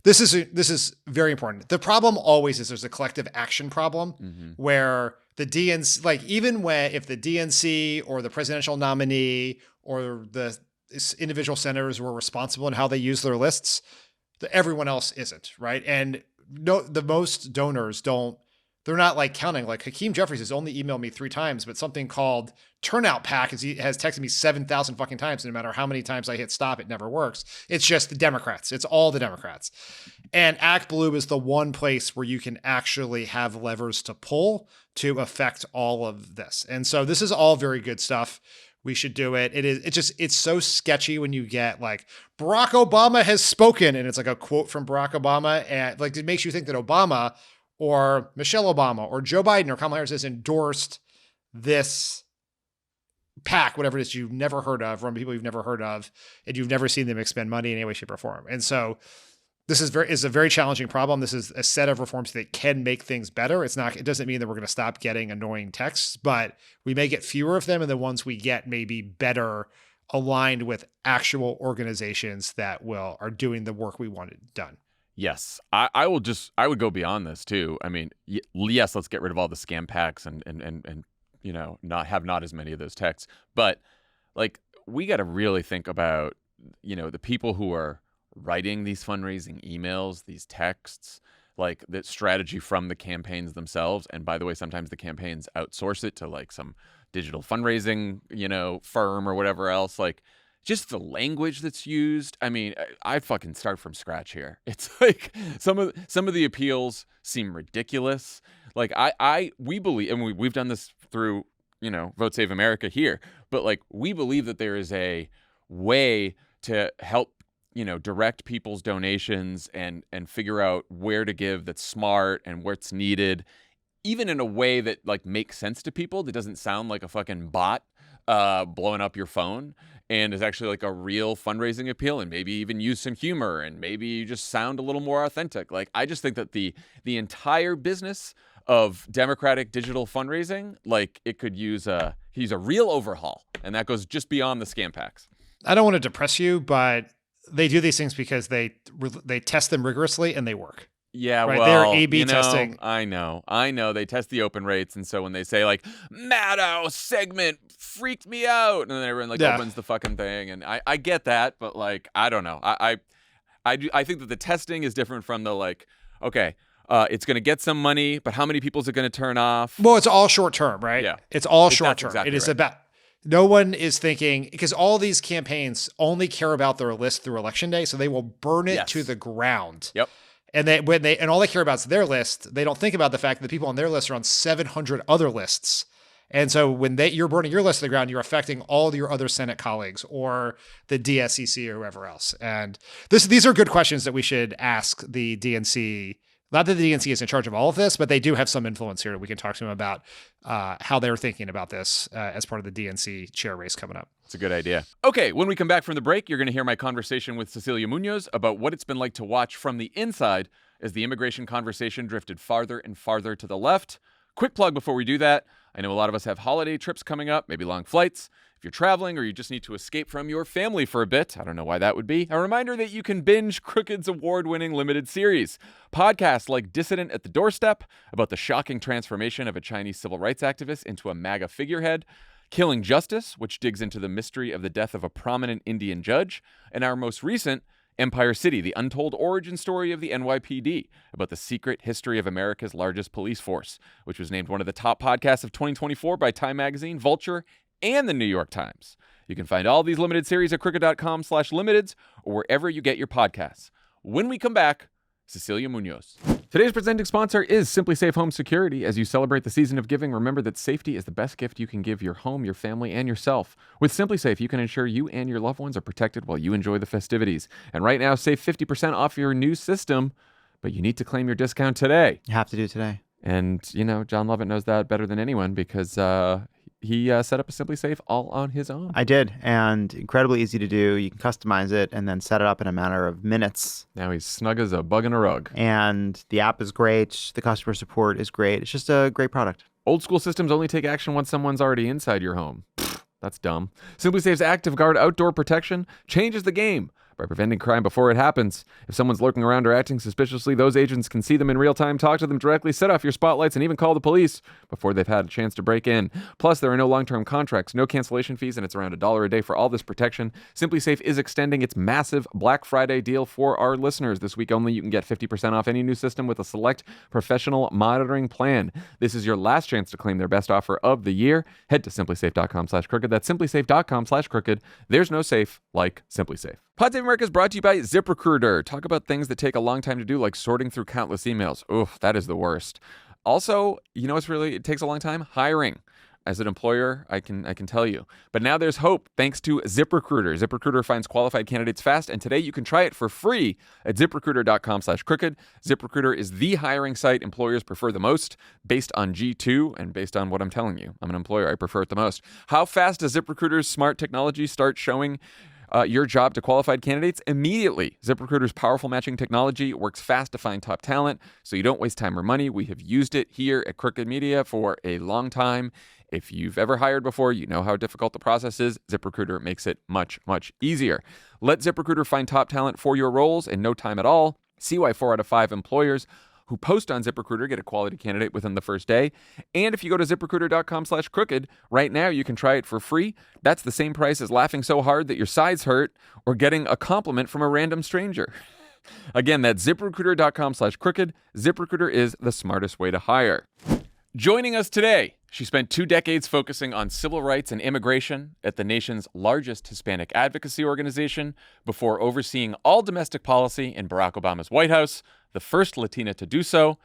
This is very important. The problem always is there's a collective action problem where the DNC, like if the DNC or the presidential nominee or the individual senators were responsible in how they use their lists, everyone else isn't, right? And the most donors they're not like counting. Like Hakeem Jeffries has only emailed me 3 times, but something called Turnout PAC has texted me 7,000 fucking times. And no matter how many times I hit stop, it never works. It's just the Democrats. It's all the Democrats. And ActBlue is the one place where you can actually have levers to pull to affect all of this. And so this is all very good stuff. We should do it. It's so sketchy when you get like Barack Obama has spoken and it's like a quote from Barack Obama, and like it makes you think that Obama or Michelle Obama or Joe Biden or Kamala Harris has endorsed this PAC, whatever it is you've never heard of, run by people you've never heard of, and you've never seen them expend money in any way, shape, or form. And so this is a very challenging problem. This is a set of reforms that can make things better. It doesn't mean that we're going to stop getting annoying texts, but we may get fewer of them, and the ones we get may be better aligned with actual organizations that are doing the work we wanted done. Yes, I would go beyond this too. I mean, yes, let's get rid of all the scam PACs and not as many of those texts. But like, we got to really think about the people who are writing these fundraising emails, these texts, like the strategy from the campaigns themselves. And by the way, sometimes the campaigns outsource it to like some digital fundraising firm or whatever else. Like, just the language that's used. I mean, I'd fucking start from scratch here. It's like some of the appeals seem ridiculous. Like we believe, and we've done this through, Vote Save America here, but like we believe that there is a way to help, direct people's donations and figure out where to give that's smart and what's needed, even in a way that like makes sense to people, that doesn't sound like a fucking bot blowing up your phone, and is actually like a real fundraising appeal, and maybe even use some humor, and maybe you just sound a little more authentic. Like, I just think that the entire business of Democratic digital fundraising, like it could use a real overhaul, and that goes just beyond the scam packs. I don't want to depress you, but they do these things because they test them rigorously and they work. Yeah, right? well, They're A/B testing. I know. They test the open rates, and so when they say like Maddow segment freaked me out, and then everyone opens the fucking thing, and I get that, but like I don't know. I think that the testing is different from the like, okay, it's going to get some money, but how many people is it going to turn off? Well, it's all short term, right? Yeah, it's all short term. Exactly it is right. about. No one is thinking, because all these campaigns only care about their list through election day, so they will burn it to the ground. Yep. And and all they care about is their list. They don't think about the fact that the people on their list are on 700 other lists. And so when you're burning your list to the ground, you're affecting all your other Senate colleagues or the DSCC or whoever else. And these are good questions that we should ask the DNC. Not that the DNC is in charge of all of this, but they do have some influence here. We can talk to them about how they're thinking about this as part of the DNC chair race coming up. It's a good idea. Okay, when we come back from the break, you're going to hear my conversation with Cecilia Muñoz about what it's been like to watch from the inside as the immigration conversation drifted farther and farther to the left. Quick plug before we do that. I know a lot of us have holiday trips coming up, maybe long flights. If you're traveling or you just need to escape from your family for a bit, I don't know why that would be. A reminder that you can binge Crooked's award-winning limited series. Podcasts like Dissident at the Doorstep, about the shocking transformation of a Chinese civil rights activist into a MAGA figurehead. Killing Justice, which digs into the mystery of the death of a prominent Indian judge. And our most recent, Empire City, the untold origin story of the NYPD, about the secret history of America's largest police force, which was named one of the top podcasts of 2024 by Time Magazine, Vulture, and the New York Times. You can find all these limited series at crooked.com/limiteds or wherever you get your podcasts. When we come back, Cecilia Muñoz. Today's presenting sponsor is Simply Safe Home Security. As you celebrate the season of giving, remember that safety is the best gift you can give your home, your family, and yourself. With Simply Safe, you can ensure you and your loved ones are protected while you enjoy the festivities. And right now, save 50% off your new system, but you need to claim your discount today. You have to do it today. And, John Lovett knows that better than anyone because he set up a Simply Safe all on his own. I did, and incredibly easy to do. You can customize it and then set it up in a matter of minutes. Now he's snug as a bug in a rug. And the app is great. The customer support is great. It's just a great product. Old school systems only take action once someone's already inside your home. That's dumb. Simply Safe's Active Guard outdoor protection changes the game by preventing crime before it happens. If someone's lurking around or acting suspiciously, those agents can see them in real time, talk to them directly, set off your spotlights, and even call the police before they've had a chance to break in. Plus, there are no long-term contracts, no cancellation fees, and it's around $1 a day for all this protection. Simply Safe is extending its massive Black Friday deal for our listeners. This week only, you can get 50% off any new system with a select professional monitoring plan. This is your last chance to claim their best offer of the year. Head to simplysafe.com/crooked. That's simplysafe.com/crooked. There's no safe like Simply Safe. Pod Save America is brought to you by ZipRecruiter. Talk about things that take a long time to do, like sorting through countless emails. Oof, that is the worst. Also, it takes a long time? Hiring. As an employer, I can tell you. But now there's hope thanks to ZipRecruiter. ZipRecruiter finds qualified candidates fast, and today you can try it for free at ZipRecruiter.com/crooked. ZipRecruiter is the hiring site employers prefer the most, based on G2 and based on what I'm telling you. I'm an employer. I prefer it the most. How fast does ZipRecruiter's smart technology start showing your job to qualified candidates? Immediately. ZipRecruiter's powerful matching technology works fast to find top talent, so you don't waste time or money. We have used it here at Crooked Media for a long time. If you've ever hired before, you know how difficult the process is. ZipRecruiter makes it much, much easier. Let ZipRecruiter find top talent for your roles in no time at all. See why 4 out of 5 employers who post on ZipRecruiter get a quality candidate within the first day. And if you go to ZipRecruiter.com/crooked, right now you can try it for free. That's the same price as laughing so hard that your sides hurt or getting a compliment from a random stranger. Again, that's ZipRecruiter.com/crooked. ZipRecruiter is the smartest way to hire. Joining us today, she spent 2 decades focusing on civil rights and immigration at the nation's largest Hispanic advocacy organization before overseeing all domestic policy in Barack Obama's White House, the first Latina to do so.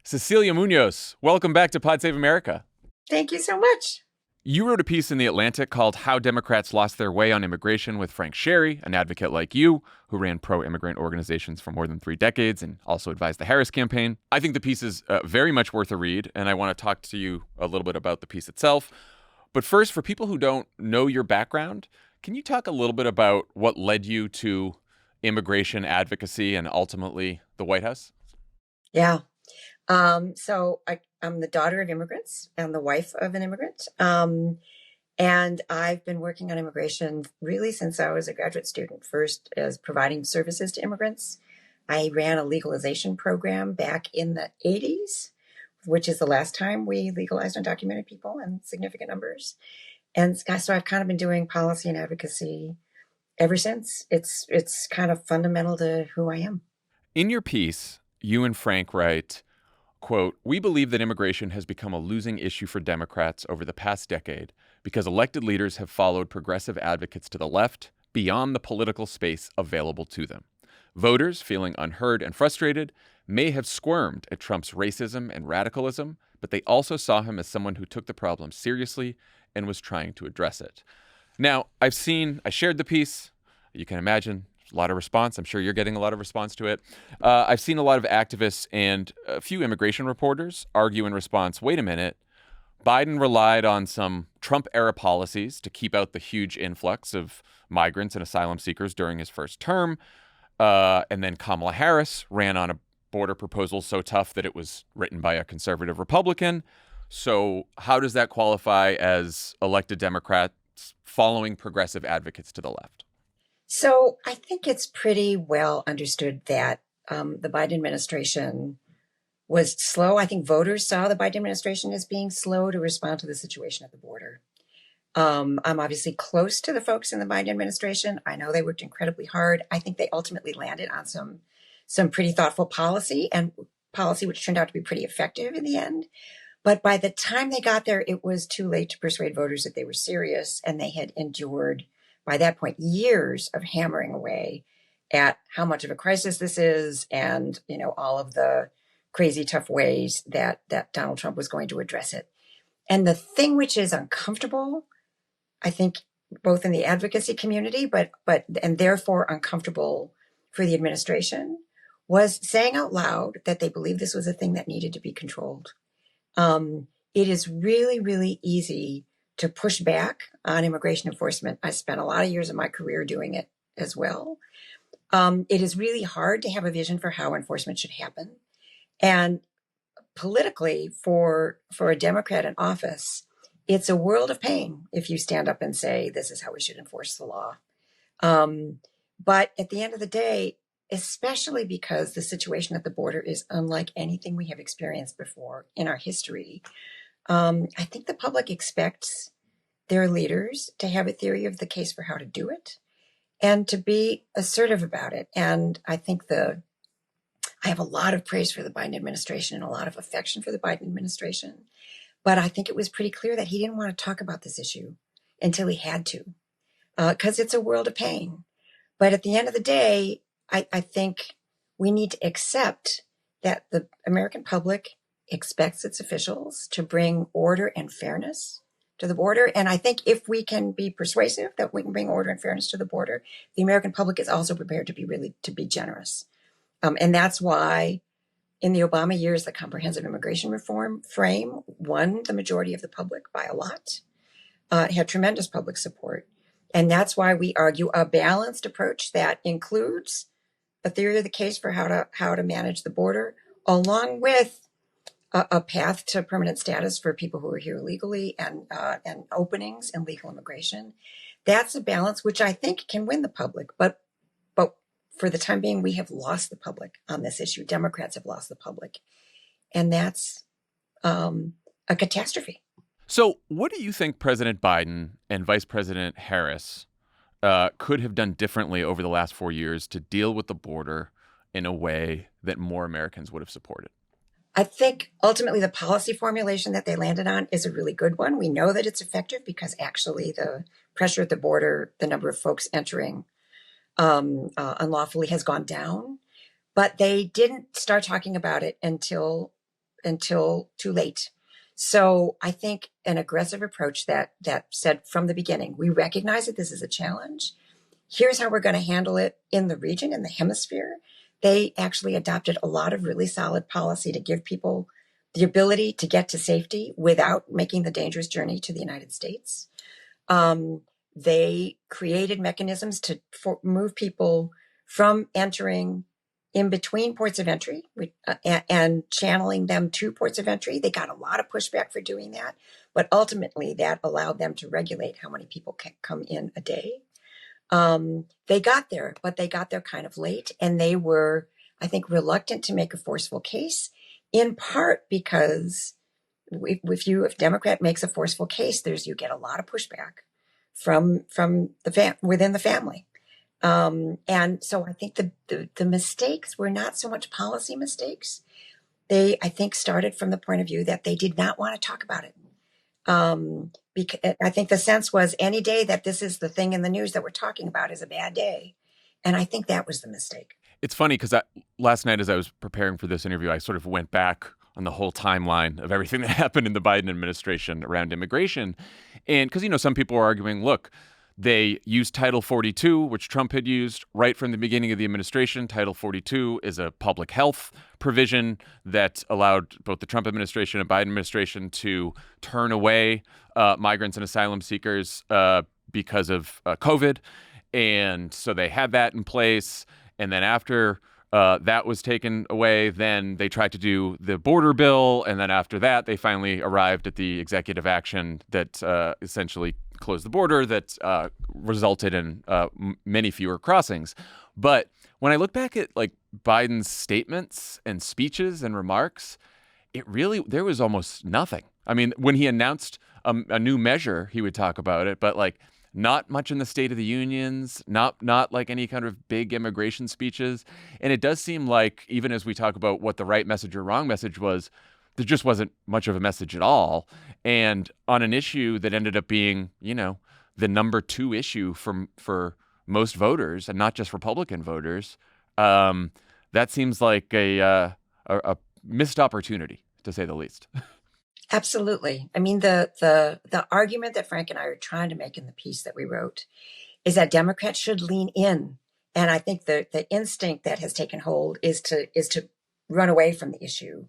Cecilia Muñoz, welcome back to Pod Save America. Thank you so much. You wrote a piece in The Atlantic called How Democrats Lost Their Way on Immigration with Frank Sherry, an advocate like you, who ran pro-immigrant organizations for more than 3 decades and also advised the Harris campaign. I think the piece is very much worth a read, and I want to talk to you a little bit about the piece itself. But first, for people who don't know your background, can you talk a little bit about what led you to immigration advocacy and ultimately the White House? Yeah. I'm the daughter of immigrants and the wife of an immigrant. And I've been working on immigration really since I was a graduate student, first as providing services to immigrants. I ran a legalization program back in the 80s, which is the last time we legalized undocumented people in significant numbers. And so I've kind of been doing policy and advocacy ever since. It's kind of fundamental to who I am. In your piece, you and Frank write, quote, "We believe that immigration has become a losing issue for Democrats over the past decade because elected leaders have followed progressive advocates to the left beyond the political space available to them. Voters, feeling unheard and frustrated, may have squirmed at Trump's racism and radicalism, but they also saw him as someone who took the problem seriously and was trying to address it." Now, I shared the piece. You can imagine a lot of response. I'm sure you're getting a lot of response to it. I've seen a lot of activists and a few immigration reporters argue in response, wait a minute, Biden relied on some Trump-era policies to keep out the huge influx of migrants and asylum seekers during his first term. And then Kamala Harris ran on a border proposal so tough that it was written by a conservative Republican. So how does that qualify as elected Democrats following progressive advocates to the left? So I think it's pretty well understood that the Biden administration was slow. I think voters saw the Biden administration as being slow to respond to the situation at the border. I'm obviously close to the folks in the Biden administration. I know they worked incredibly hard. I think they ultimately landed on some pretty thoughtful policy which turned out to be pretty effective in the end. But by the time they got there, it was too late to persuade voters that they were serious, and they had endured, by that point, years of hammering away at how much of a crisis this is, and all of the crazy tough ways that Donald Trump was going to address it. And the thing which is uncomfortable, I think, both in the advocacy community, and therefore uncomfortable for the administration, was saying out loud that they believed this was a thing that needed to be controlled. It is really, really easy to push back on immigration enforcement. I spent a lot of years of my career doing it as well. It is really hard to have a vision for how enforcement should happen. And politically, for a Democrat in office, it's a world of pain if you stand up and say, this is how we should enforce the law. But at the end of the day, especially because the situation at the border is unlike anything we have experienced before in our history, I think the public expects their leaders to have a theory of the case for how to do it and to be assertive about it. And I think I have a lot of praise for the Biden administration and a lot of affection for the Biden administration. But I think it was pretty clear that he didn't want to talk about this issue until he had to, because it's a world of pain. But at the end of the day, I think we need to accept that the American public expects its officials to bring order and fairness to the border. And I think if we can be persuasive that we can bring order and fairness to the border, the American public is also prepared to be generous. And that's why in the Obama years, the comprehensive immigration reform frame won the majority of the public by a lot. It had tremendous public support. And that's why we argue a balanced approach that includes a theory of the case for how to manage the border, along with a path to permanent status for people who are here illegally and openings in legal immigration. That's a balance which I think can win the public. But for the time being, we have lost the public on this issue. Democrats have lost the public. And that's a catastrophe. So what do you think President Biden and Vice President Harris could have done differently over the last 4 years to deal with the border in a way that more Americans would have supported? I think ultimately the policy formulation that they landed on is a really good one. We know that it's effective because actually the pressure at the border, the number of folks entering unlawfully has gone down, but they didn't start talking about it until too late. So I think an aggressive approach that said from the beginning, we recognize that this is a challenge. Here's how we're going to handle it in the region, in the hemisphere. They actually adopted a lot of really solid policy to give people the ability to get to safety without making the dangerous journey to the United States. They created mechanisms to move people from entering in between ports of entry and channeling them to ports of entry. They got a lot of pushback for doing that, but ultimately that allowed them to regulate how many people can come in a day. They got there, but they got there kind of late, and they were, I think, reluctant to make a forceful case, in part because if Democrat makes a forceful case, you get a lot of pushback from within the family. And so I think the mistakes were not so much policy mistakes. They, I think, started from the point of view that they did not want to talk about it. Because I think the sense was any day that this is the thing in the news that we're talking about is a bad day. And I think that was the mistake. It's funny because last night as I was preparing for this interview, I sort of went back on the whole timeline of everything that happened in the Biden administration around immigration. And because, some people are arguing, look, they used Title 42, which Trump had used right from the beginning of the administration. Title 42 is a public health provision that allowed both the Trump administration and Biden administration to turn away migrants and asylum seekers because of COVID. And so they had that in place. And then after that was taken away, then they tried to do the border bill. And then after that, they finally arrived at the executive action that essentially closed the border that resulted in many fewer crossings. But when I look back at like Biden's statements and speeches and remarks, there was almost nothing. I mean, when he announced a new measure, he would talk about it, but like not much in the State of the Unions, not like any kind of big immigration speeches. And it does seem like, even as we talk about what the right message or wrong message was, there just wasn't much of a message at all. And on an issue that ended up being, the number 2 issue for most voters, and not just Republican voters, that seems like a missed opportunity, to say the least. Absolutely. I mean, the argument that Frank and I are trying to make in the piece that we wrote is that Democrats should lean in. And I think the instinct that has taken hold is to run away from the issue.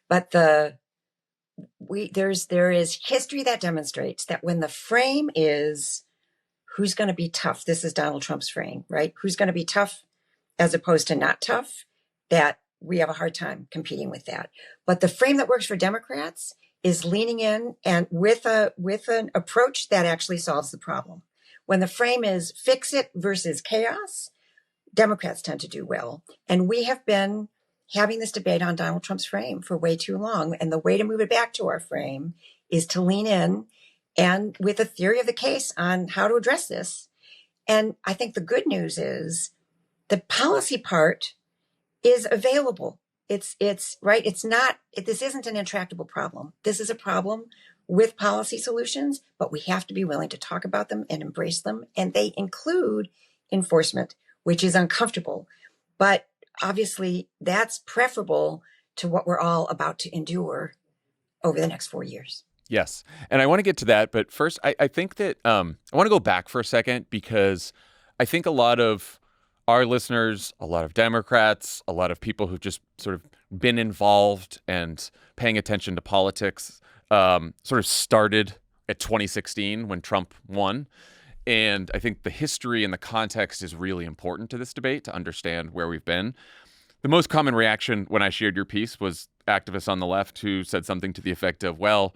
But there is history that demonstrates that when the frame is who's going to be tough, this is Donald Trump's frame, right? Who's going to be tough as opposed to not tough, that we have a hard time competing with that. But the frame that works for Democrats is leaning in and with an approach that actually solves the problem. When the frame is fix it versus chaos, Democrats tend to do well. And we have been having this debate on Donald Trump's frame for way too long. And the way to move it back to our frame is to lean in and with a theory of the case on how to address this. And I think the good news is the policy part is available. It's right. This isn't an intractable problem. This is a problem with policy solutions, but we have to be willing to talk about them and embrace them. And they include enforcement, which is uncomfortable, but obviously that's preferable to what we're all about to endure over the next 4 years. Yes. And I want to get to that. But first, I think that I want to go back for a second, because I think a lot of our listeners, a lot of Democrats, a lot of people who've just sort of been involved and paying attention to politics sort of started at 2016 when Trump won. And I think the history and the context is really important to this debate to understand where we've been. The most common reaction when I shared your piece was activists on the left who said something to the effect of, well,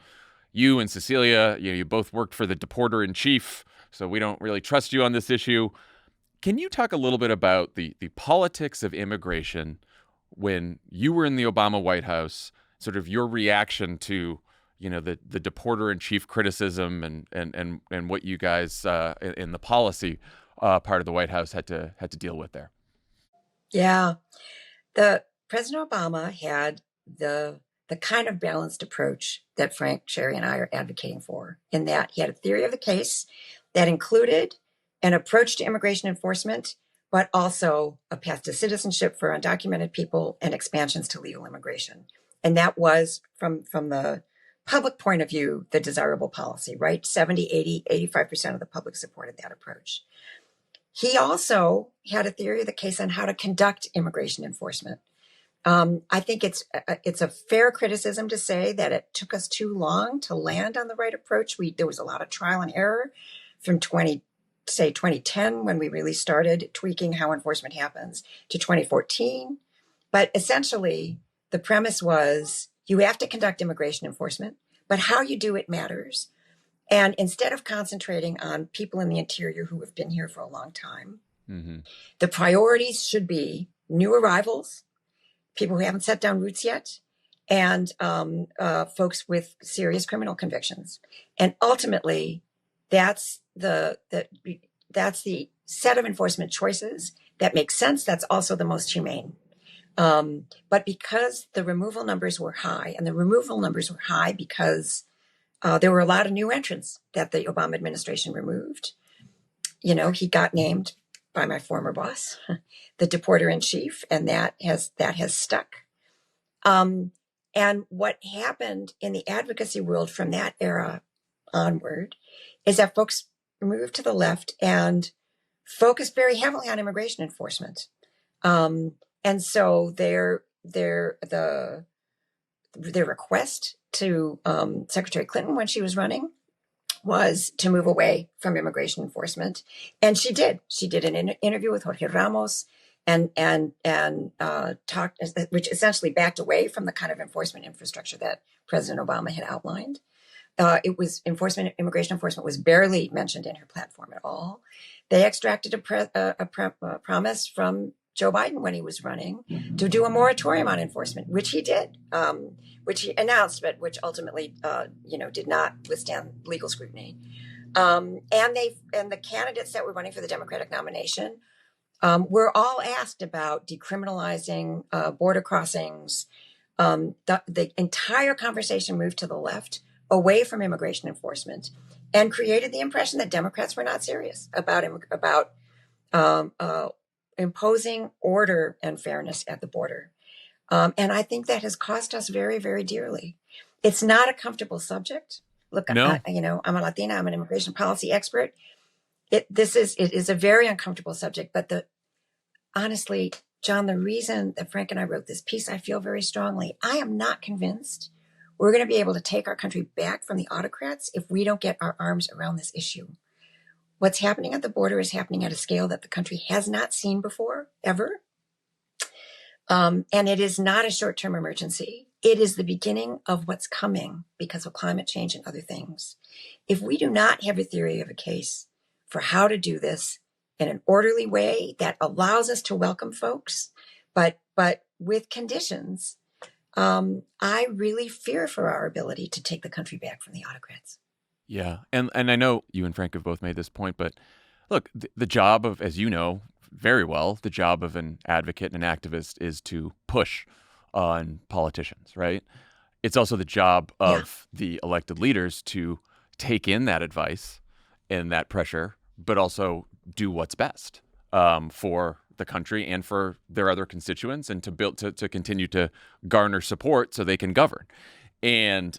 you and Cecilia, you both worked for the deporter-in-chief, so we don't really trust you on this issue. Can you talk a little bit about the politics of immigration when you were in the Obama White House, sort of your reaction to, the deporter-in-chief criticism and what you guys in the policy part of the White House had to deal with there? Yeah. The President Obama had the kind of balanced approach that Frank, Gerry, and I are advocating for, in that he had a theory of the case that included an approach to immigration enforcement, but also a path to citizenship for undocumented people and expansions to legal immigration. And that was, from the public point of view, the desirable policy, right? 70, 80, 85% of the public supported that approach. He also had a theory of the case on how to conduct immigration enforcement. I think it's a fair criticism to say that it took us too long to land on the right approach. There was a lot of trial and error from 2010, when we really started tweaking how enforcement happens, to 2014, But essentially, the premise was you have to conduct immigration enforcement, but how you do it matters. And instead of concentrating on people in the interior who have been here for a long time, the priorities should be new arrivals, people who haven't set down roots yet, and folks with serious criminal convictions. And ultimately, that's the set of enforcement choices that makes sense. That's also the most humane. But because the removal numbers were high, and the removal numbers were high because there were a lot of new entrants that the Obama administration removed. You know, he got named by my former boss, the deporter in chief, and that has stuck. And what happened in the advocacy world from that era onward is that folks moved to the left and focused very heavily on immigration enforcement. And so their request to Secretary Clinton when she was running was to move away from immigration enforcement, and she did. She did an interview with Jorge Ramos, and talked, which essentially backed away from the kind of enforcement infrastructure that President Obama had outlined. Immigration enforcement was barely mentioned in her platform at all. They extracted a promise from Joe Biden when he was running to do a moratorium on enforcement, which he did, which he announced, but which ultimately, did not withstand legal scrutiny. And the candidates that were running for the Democratic nomination were all asked about decriminalizing border crossings. The entire conversation moved to the left, away from immigration enforcement, and created the impression that Democrats were not serious about imposing order and fairness at the border. And I think that has cost us very, very dearly. It's not a comfortable subject. Look, no. I'm a Latina. I'm an immigration policy expert. It is a very uncomfortable subject. But honestly, Jon, the reason that Frank and I wrote this piece, I feel very strongly. I am not convinced we're going to be able to take our country back from the autocrats if we don't get our arms around this issue. What's happening at the border is happening at a scale that the country has not seen before, ever. And it is not a short-term emergency. It is the beginning of what's coming because of climate change and other things. If we do not have a theory of a case for how to do this in an orderly way that allows us to welcome folks, but with conditions, I really fear for our ability to take the country back from the autocrats. Yeah. And I know you and Frank have both made this point, but look, the job of, as you know very well, the job of an advocate and an activist is to push on politicians, right? It's also the job of the elected leaders to take in that advice and that pressure, but also do what's best for the country and for their other constituents, and to continue to garner support so they can govern. And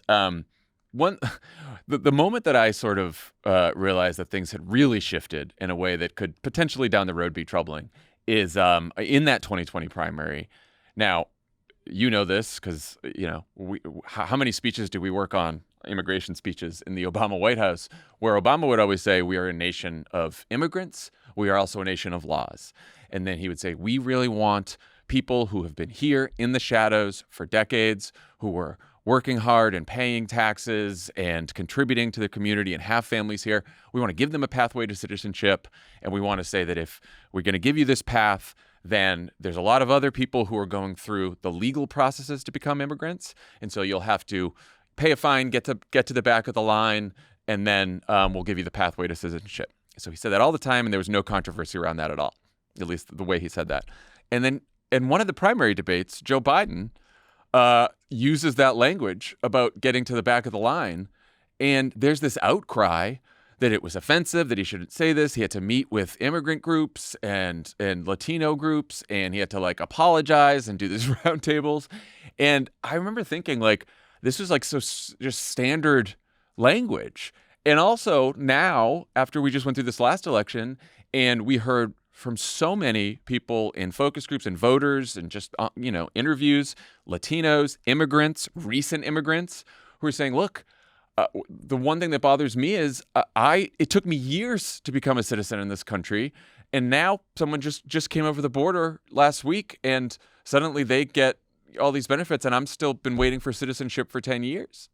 the moment that I sort of realized that things had really shifted in a way that could potentially down the road be troubling is in that 2020 primary. Now, you know this because, how many speeches do we work on, immigration speeches in the Obama White House, where Obama would always say, we are a nation of immigrants. We are also a nation of laws. And then he would say, we really want people who have been here in the shadows for decades, who were working hard and paying taxes and contributing to the community and have families here. We want to give them a pathway to citizenship. And we want to say that if we're going to give you this path, then there's a lot of other people who are going through the legal processes to become immigrants. And so you'll have to pay a fine, get to the back of the line, and then we'll give you the pathway to citizenship. So he said that all the time, and there was no controversy around that at all, at least the way he said that. And then in one of the primary debates, Joe Biden uses that language about getting to the back of the line. And there's this outcry that it was offensive, that he shouldn't say this. He had to meet with immigrant groups and Latino groups, and he had to apologize and do these roundtables. And I remember thinking this was so just standard language. And also now, after we just went through this last election, and we heard from so many people in focus groups and voters and just, interviews, Latinos, immigrants, recent immigrants, who are saying, look, the one thing that bothers me is it took me years to become a citizen in this country. And now someone just came over the border last week and suddenly they get all these benefits, and I'm still been waiting for citizenship for 10 years.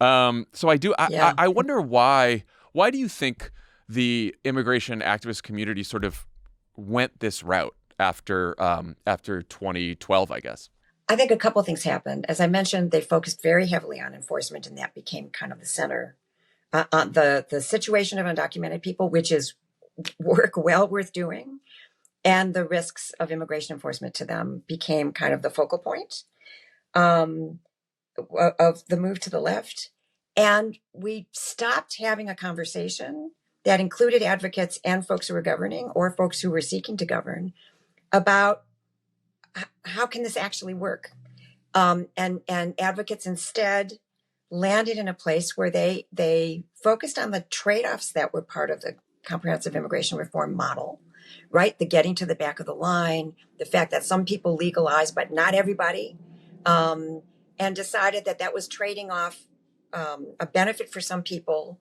So I wonder why do you think the immigration activist community sort of went this route after 2012, I guess? I think a couple of things happened. As I mentioned, they focused very heavily on enforcement, and that became kind of the center. On the situation of undocumented people, which is work well worth doing, and the risks of immigration enforcement to them became kind of the focal point of the move to the left. And we stopped having a conversation that included advocates and folks who were governing or folks who were seeking to govern about how can this actually work? And advocates instead landed in a place where they focused on the trade-offs that were part of the comprehensive immigration reform model, right? The getting to the back of the line, the fact that some people legalize, but not everybody, and decided that was trading off a benefit for some people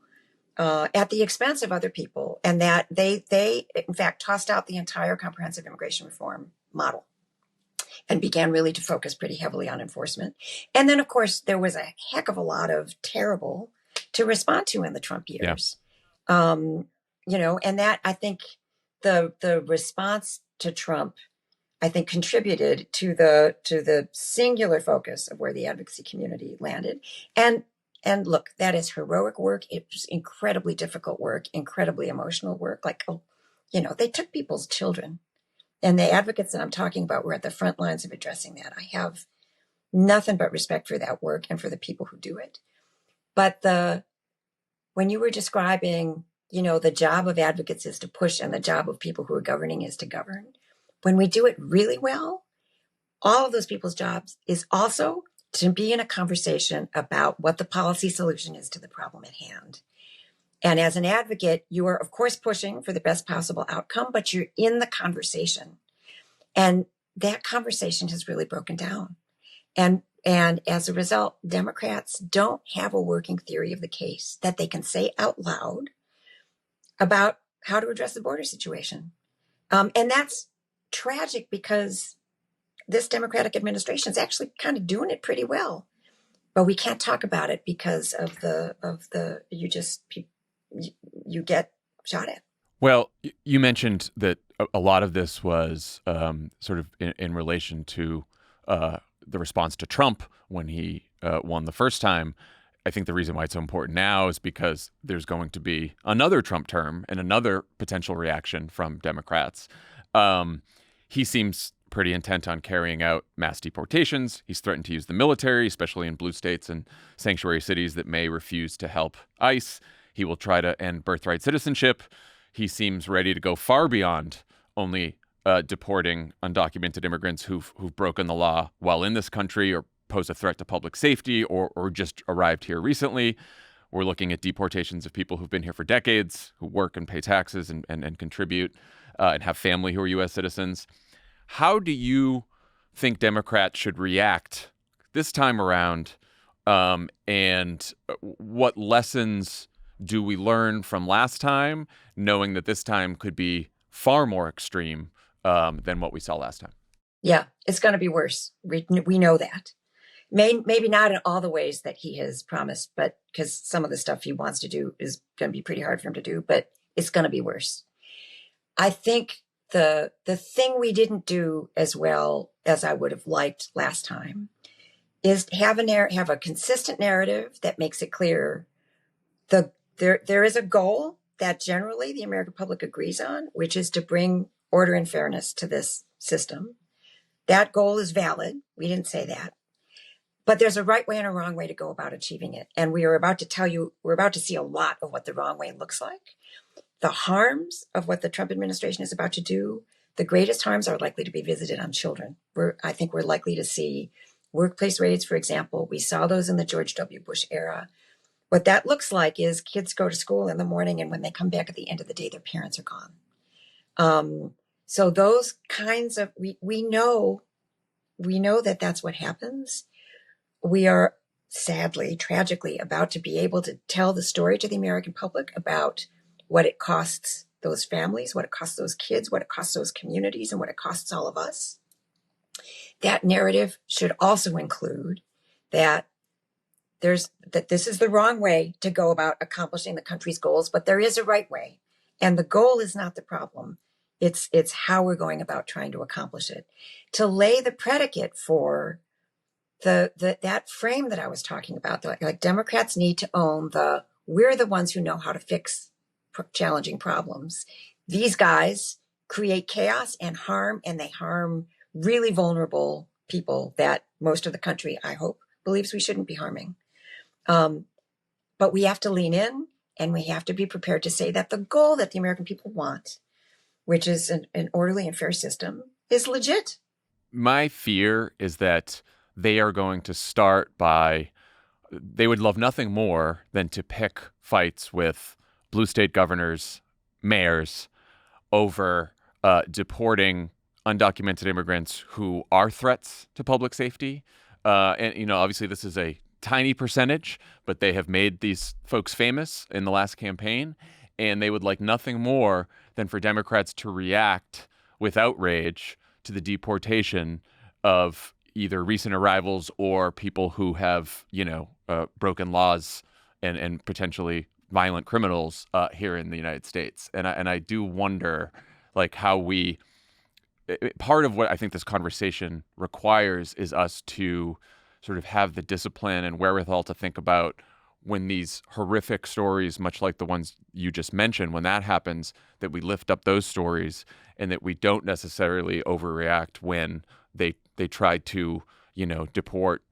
at the expense of other people, and that they in fact tossed out the entire comprehensive immigration reform model and began really to focus pretty heavily on enforcement. And then, of course, there was a heck of a lot of terrible to respond to in the Trump years. Yeah. And that, I think, the response to Trump, I think, contributed to the singular focus of where the advocacy community landed. And look, that is heroic work. It was incredibly difficult work, incredibly emotional work. Like, they took people's children. And the advocates that I'm talking about were at the front lines of addressing that. I have nothing but respect for that work and for the people who do it. But when you were describing, the job of advocates is to push and the job of people who are governing is to govern. When we do it really well, all of those people's jobs is also to be in a conversation about what the policy solution is to the problem at hand. And as an advocate, you are, of course, pushing for the best possible outcome, but you're in the conversation. And that conversation has really broken down. And as a result, Democrats don't have a working theory of the case that they can say out loud about how to address the border situation. And that's tragic because this Democratic administration is actually kind of doing it pretty well. But we can't talk about it because of you get shot at. Well, you mentioned that a lot of this was sort of in relation to the response to Trump when he won the first time. I think the reason why it's so important now is because there's going to be another Trump term and another potential reaction from Democrats. He seems pretty intent on carrying out mass deportations. He's threatened to use the military, especially in blue states and sanctuary cities that may refuse to help ICE. He will try to end birthright citizenship. He seems ready to go far beyond only deporting undocumented immigrants who've broken the law while in this country or pose a threat to public safety or just arrived here recently. We're looking at deportations of people who've been here for decades, who work and pay taxes and contribute and have family who are U.S. citizens. How do you think Democrats should react this time around? And what lessons do we learn from last time, knowing that this time could be far more extreme than what we saw last time? Yeah, it's going to be worse. We know that. Maybe not in all the ways that he has promised, but because some of the stuff he wants to do is going to be pretty hard for him to do, but it's going to be worse. I think the thing we didn't do as well as I would have liked last time is have a consistent narrative that makes it clear there is a goal that generally the American public agrees on, which is to bring order and fairness to this system. That goal is valid. We didn't say that. But there's a right way and a wrong way to go about achieving it. And we're about to see a lot of what the wrong way looks like. The harms of what the Trump administration is about to do, the greatest harms are likely to be visited on children. I think we're likely to see workplace raids, for example. We saw those in the George W. Bush era. What that looks like is kids go to school in the morning, and when they come back at the end of the day, their parents are gone. So those kinds of, we know that that's what happens. We are sadly, tragically about to be able to tell the story to the American public about what it costs those families, what it costs those kids, what it costs those communities, and what it costs all of us. That narrative should also include that this is the wrong way to go about accomplishing the country's goals, but there is a right way. And the goal is not the problem. It's how we're going about trying to accomplish it. To lay the predicate for that frame that I was talking about, like Democrats need to own we're the ones who know how to fix challenging problems. These guys create chaos and harm, and they harm really vulnerable people that most of the country, I hope, believes we shouldn't be harming. But we have to lean in, and we have to be prepared to say that the goal that the American people want, which is an orderly and fair system, is legit. My fear is that they are going to start they would love nothing more than to pick fights with blue state governors, mayors, over deporting undocumented immigrants who are threats to public safety. And, obviously this is a tiny percentage, but they have made these folks famous in the last campaign. And they would like nothing more than for Democrats to react with outrage to the deportation of either recent arrivals or people who have, broken laws and potentially violent criminals here in the United States. And I do wonder, how part of what I think this conversation requires is us to sort of have the discipline and wherewithal to think about when these horrific stories, much like the ones you just mentioned, when that happens, that we lift up those stories and that we don't necessarily overreact when they try to, deport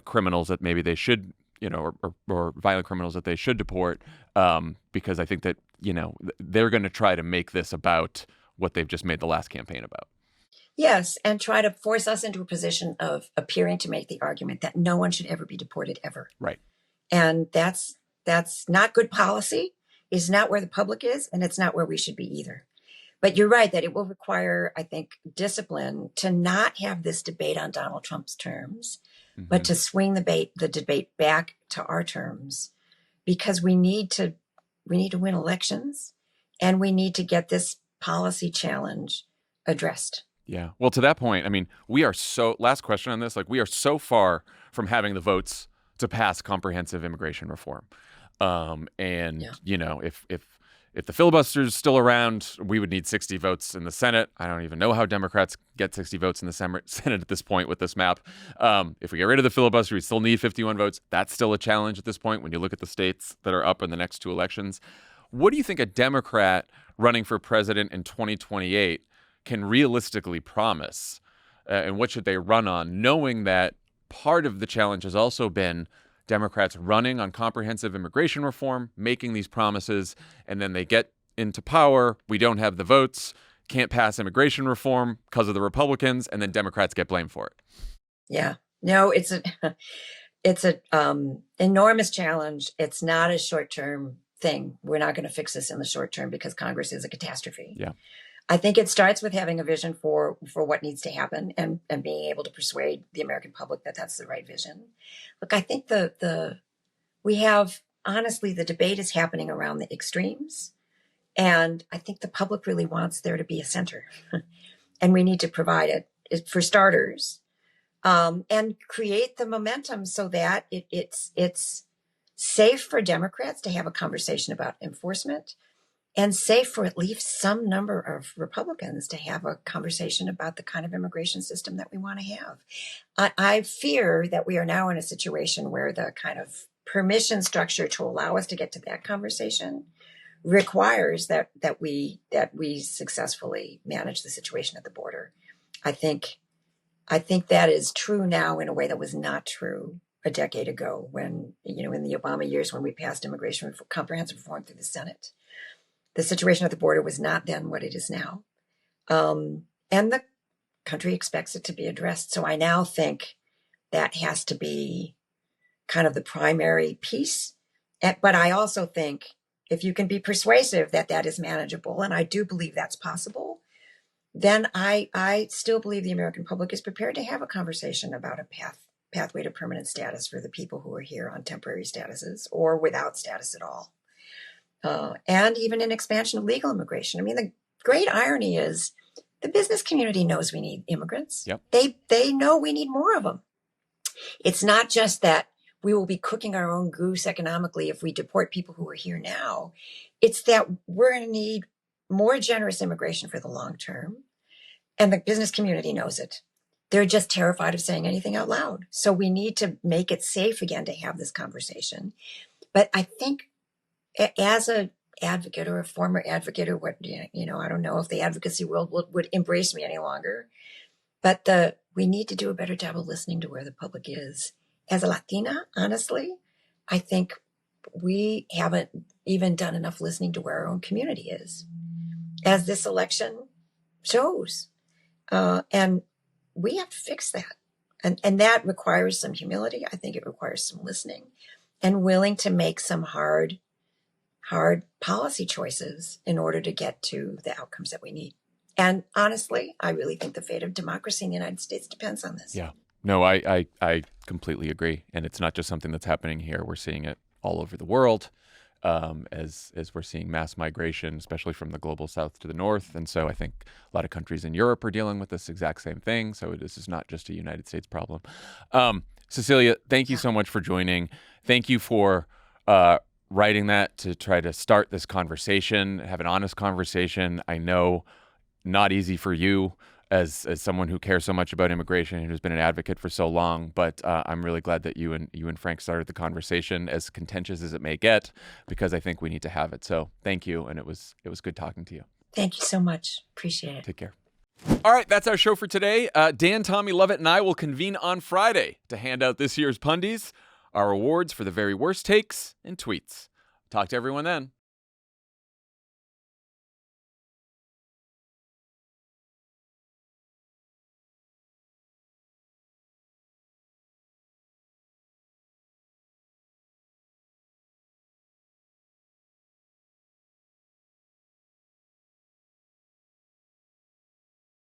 criminals that maybe they should, or violent criminals that they should deport, because I think that, they're going to try to make this about what they've just made the last campaign about. Yes, and try to force us into a position of appearing to make the argument that no one should ever be deported ever. Right. And that's not good policy. It's not where the public is, and it's not where we should be either. But you're right that it will require, I think, discipline to not have this debate on Donald Trump's terms, but to swing the debate back to our terms, because we need to win elections, and we need to get this policy challenge addressed. Yeah. Well, to that point, I mean, last question on this, we are so far from having the votes to pass comprehensive immigration reform. If the filibuster is still around, we would need 60 votes in the Senate. I don't even know how Democrats get 60 votes in the Senate at this point with this map. If we get rid of the filibuster, we still need 51 votes. That's still a challenge at this point when you look at the states that are up in the next two elections. What do you think a Democrat running for president in 2028 can realistically promise? And what should they run on, knowing that part of the challenge has also been Democrats running on comprehensive immigration reform, making these promises, and then they get into power. We don't have the votes, can't pass immigration reform because of the Republicans, and then Democrats get blamed for it. Yeah, no, it's an enormous challenge. It's not a short-term thing. We're not going to fix this in the short term because Congress is a catastrophe. Yeah. I think it starts with having a vision for what needs to happen and being able to persuade the American public that that's the right vision. Look, I think honestly, the debate is happening around the extremes. And I think the public really wants there to be a center. And we need to provide it for starters, and create the momentum so that it's safe for Democrats to have a conversation about enforcement, and safe for at least some number of Republicans to have a conversation about the kind of immigration system that we want to have. I fear that we are now in a situation where the kind of permission structure to allow us to get to that conversation requires that we successfully manage the situation at the border. I think that is true now in a way that was not true a decade ago when, in the Obama years when we passed immigration comprehensive reform through the Senate. The situation at the border was not then what it is now. And the country expects it to be addressed. So I now think that has to be kind of the primary piece. But I also think if you can be persuasive that is manageable, and I do believe that's possible, then I still believe the American public is prepared to have a conversation about a pathway to permanent status for the people who are here on temporary statuses or without status at all. and even an expansion of legal immigration. I mean, the great irony is the business community knows we need immigrants. Yep. They know we need more of them. It's not just that we will be cooking our own goose economically if we deport people who are here now. It's that we're going to need more generous immigration for the long term. And the business community knows it. They're just terrified of saying anything out loud. So we need to make it safe again to have this conversation. But I think as an advocate or a former advocate or what, I don't know if the advocacy world would embrace me any longer, but we need to do a better job of listening to where the public is. As a Latina, honestly, I think we haven't even done enough listening to where our own community is, as this election shows. And we have to fix that. And that requires some humility. I think it requires some listening and willing to make some hard policy choices in order to get to the outcomes that we need. And honestly, I really think the fate of democracy in the United States depends on this. Yeah. No, I completely agree. And it's not just something that's happening here. We're seeing it all over the world as we're seeing mass migration, especially from the global south to the north. And so I think a lot of countries in Europe are dealing with this exact same thing. So this is not just a United States problem. Cecilia, thank you so much for joining. Thank you for writing that to try to start this conversation, have an honest conversation. I know not easy for you as someone who cares so much about immigration and who's been an advocate for so long, but I'm really glad that you and Frank started the conversation, as contentious as it may get, because I think we need to have it. So thank you, and it was good talking to you. Thank you so much. Appreciate it. Take care. All right, that's our show for today. Dan, Tommy Lovett, and I will convene on Friday to hand out this year's Pundies, our awards for the very worst takes and tweets. Talk to everyone then.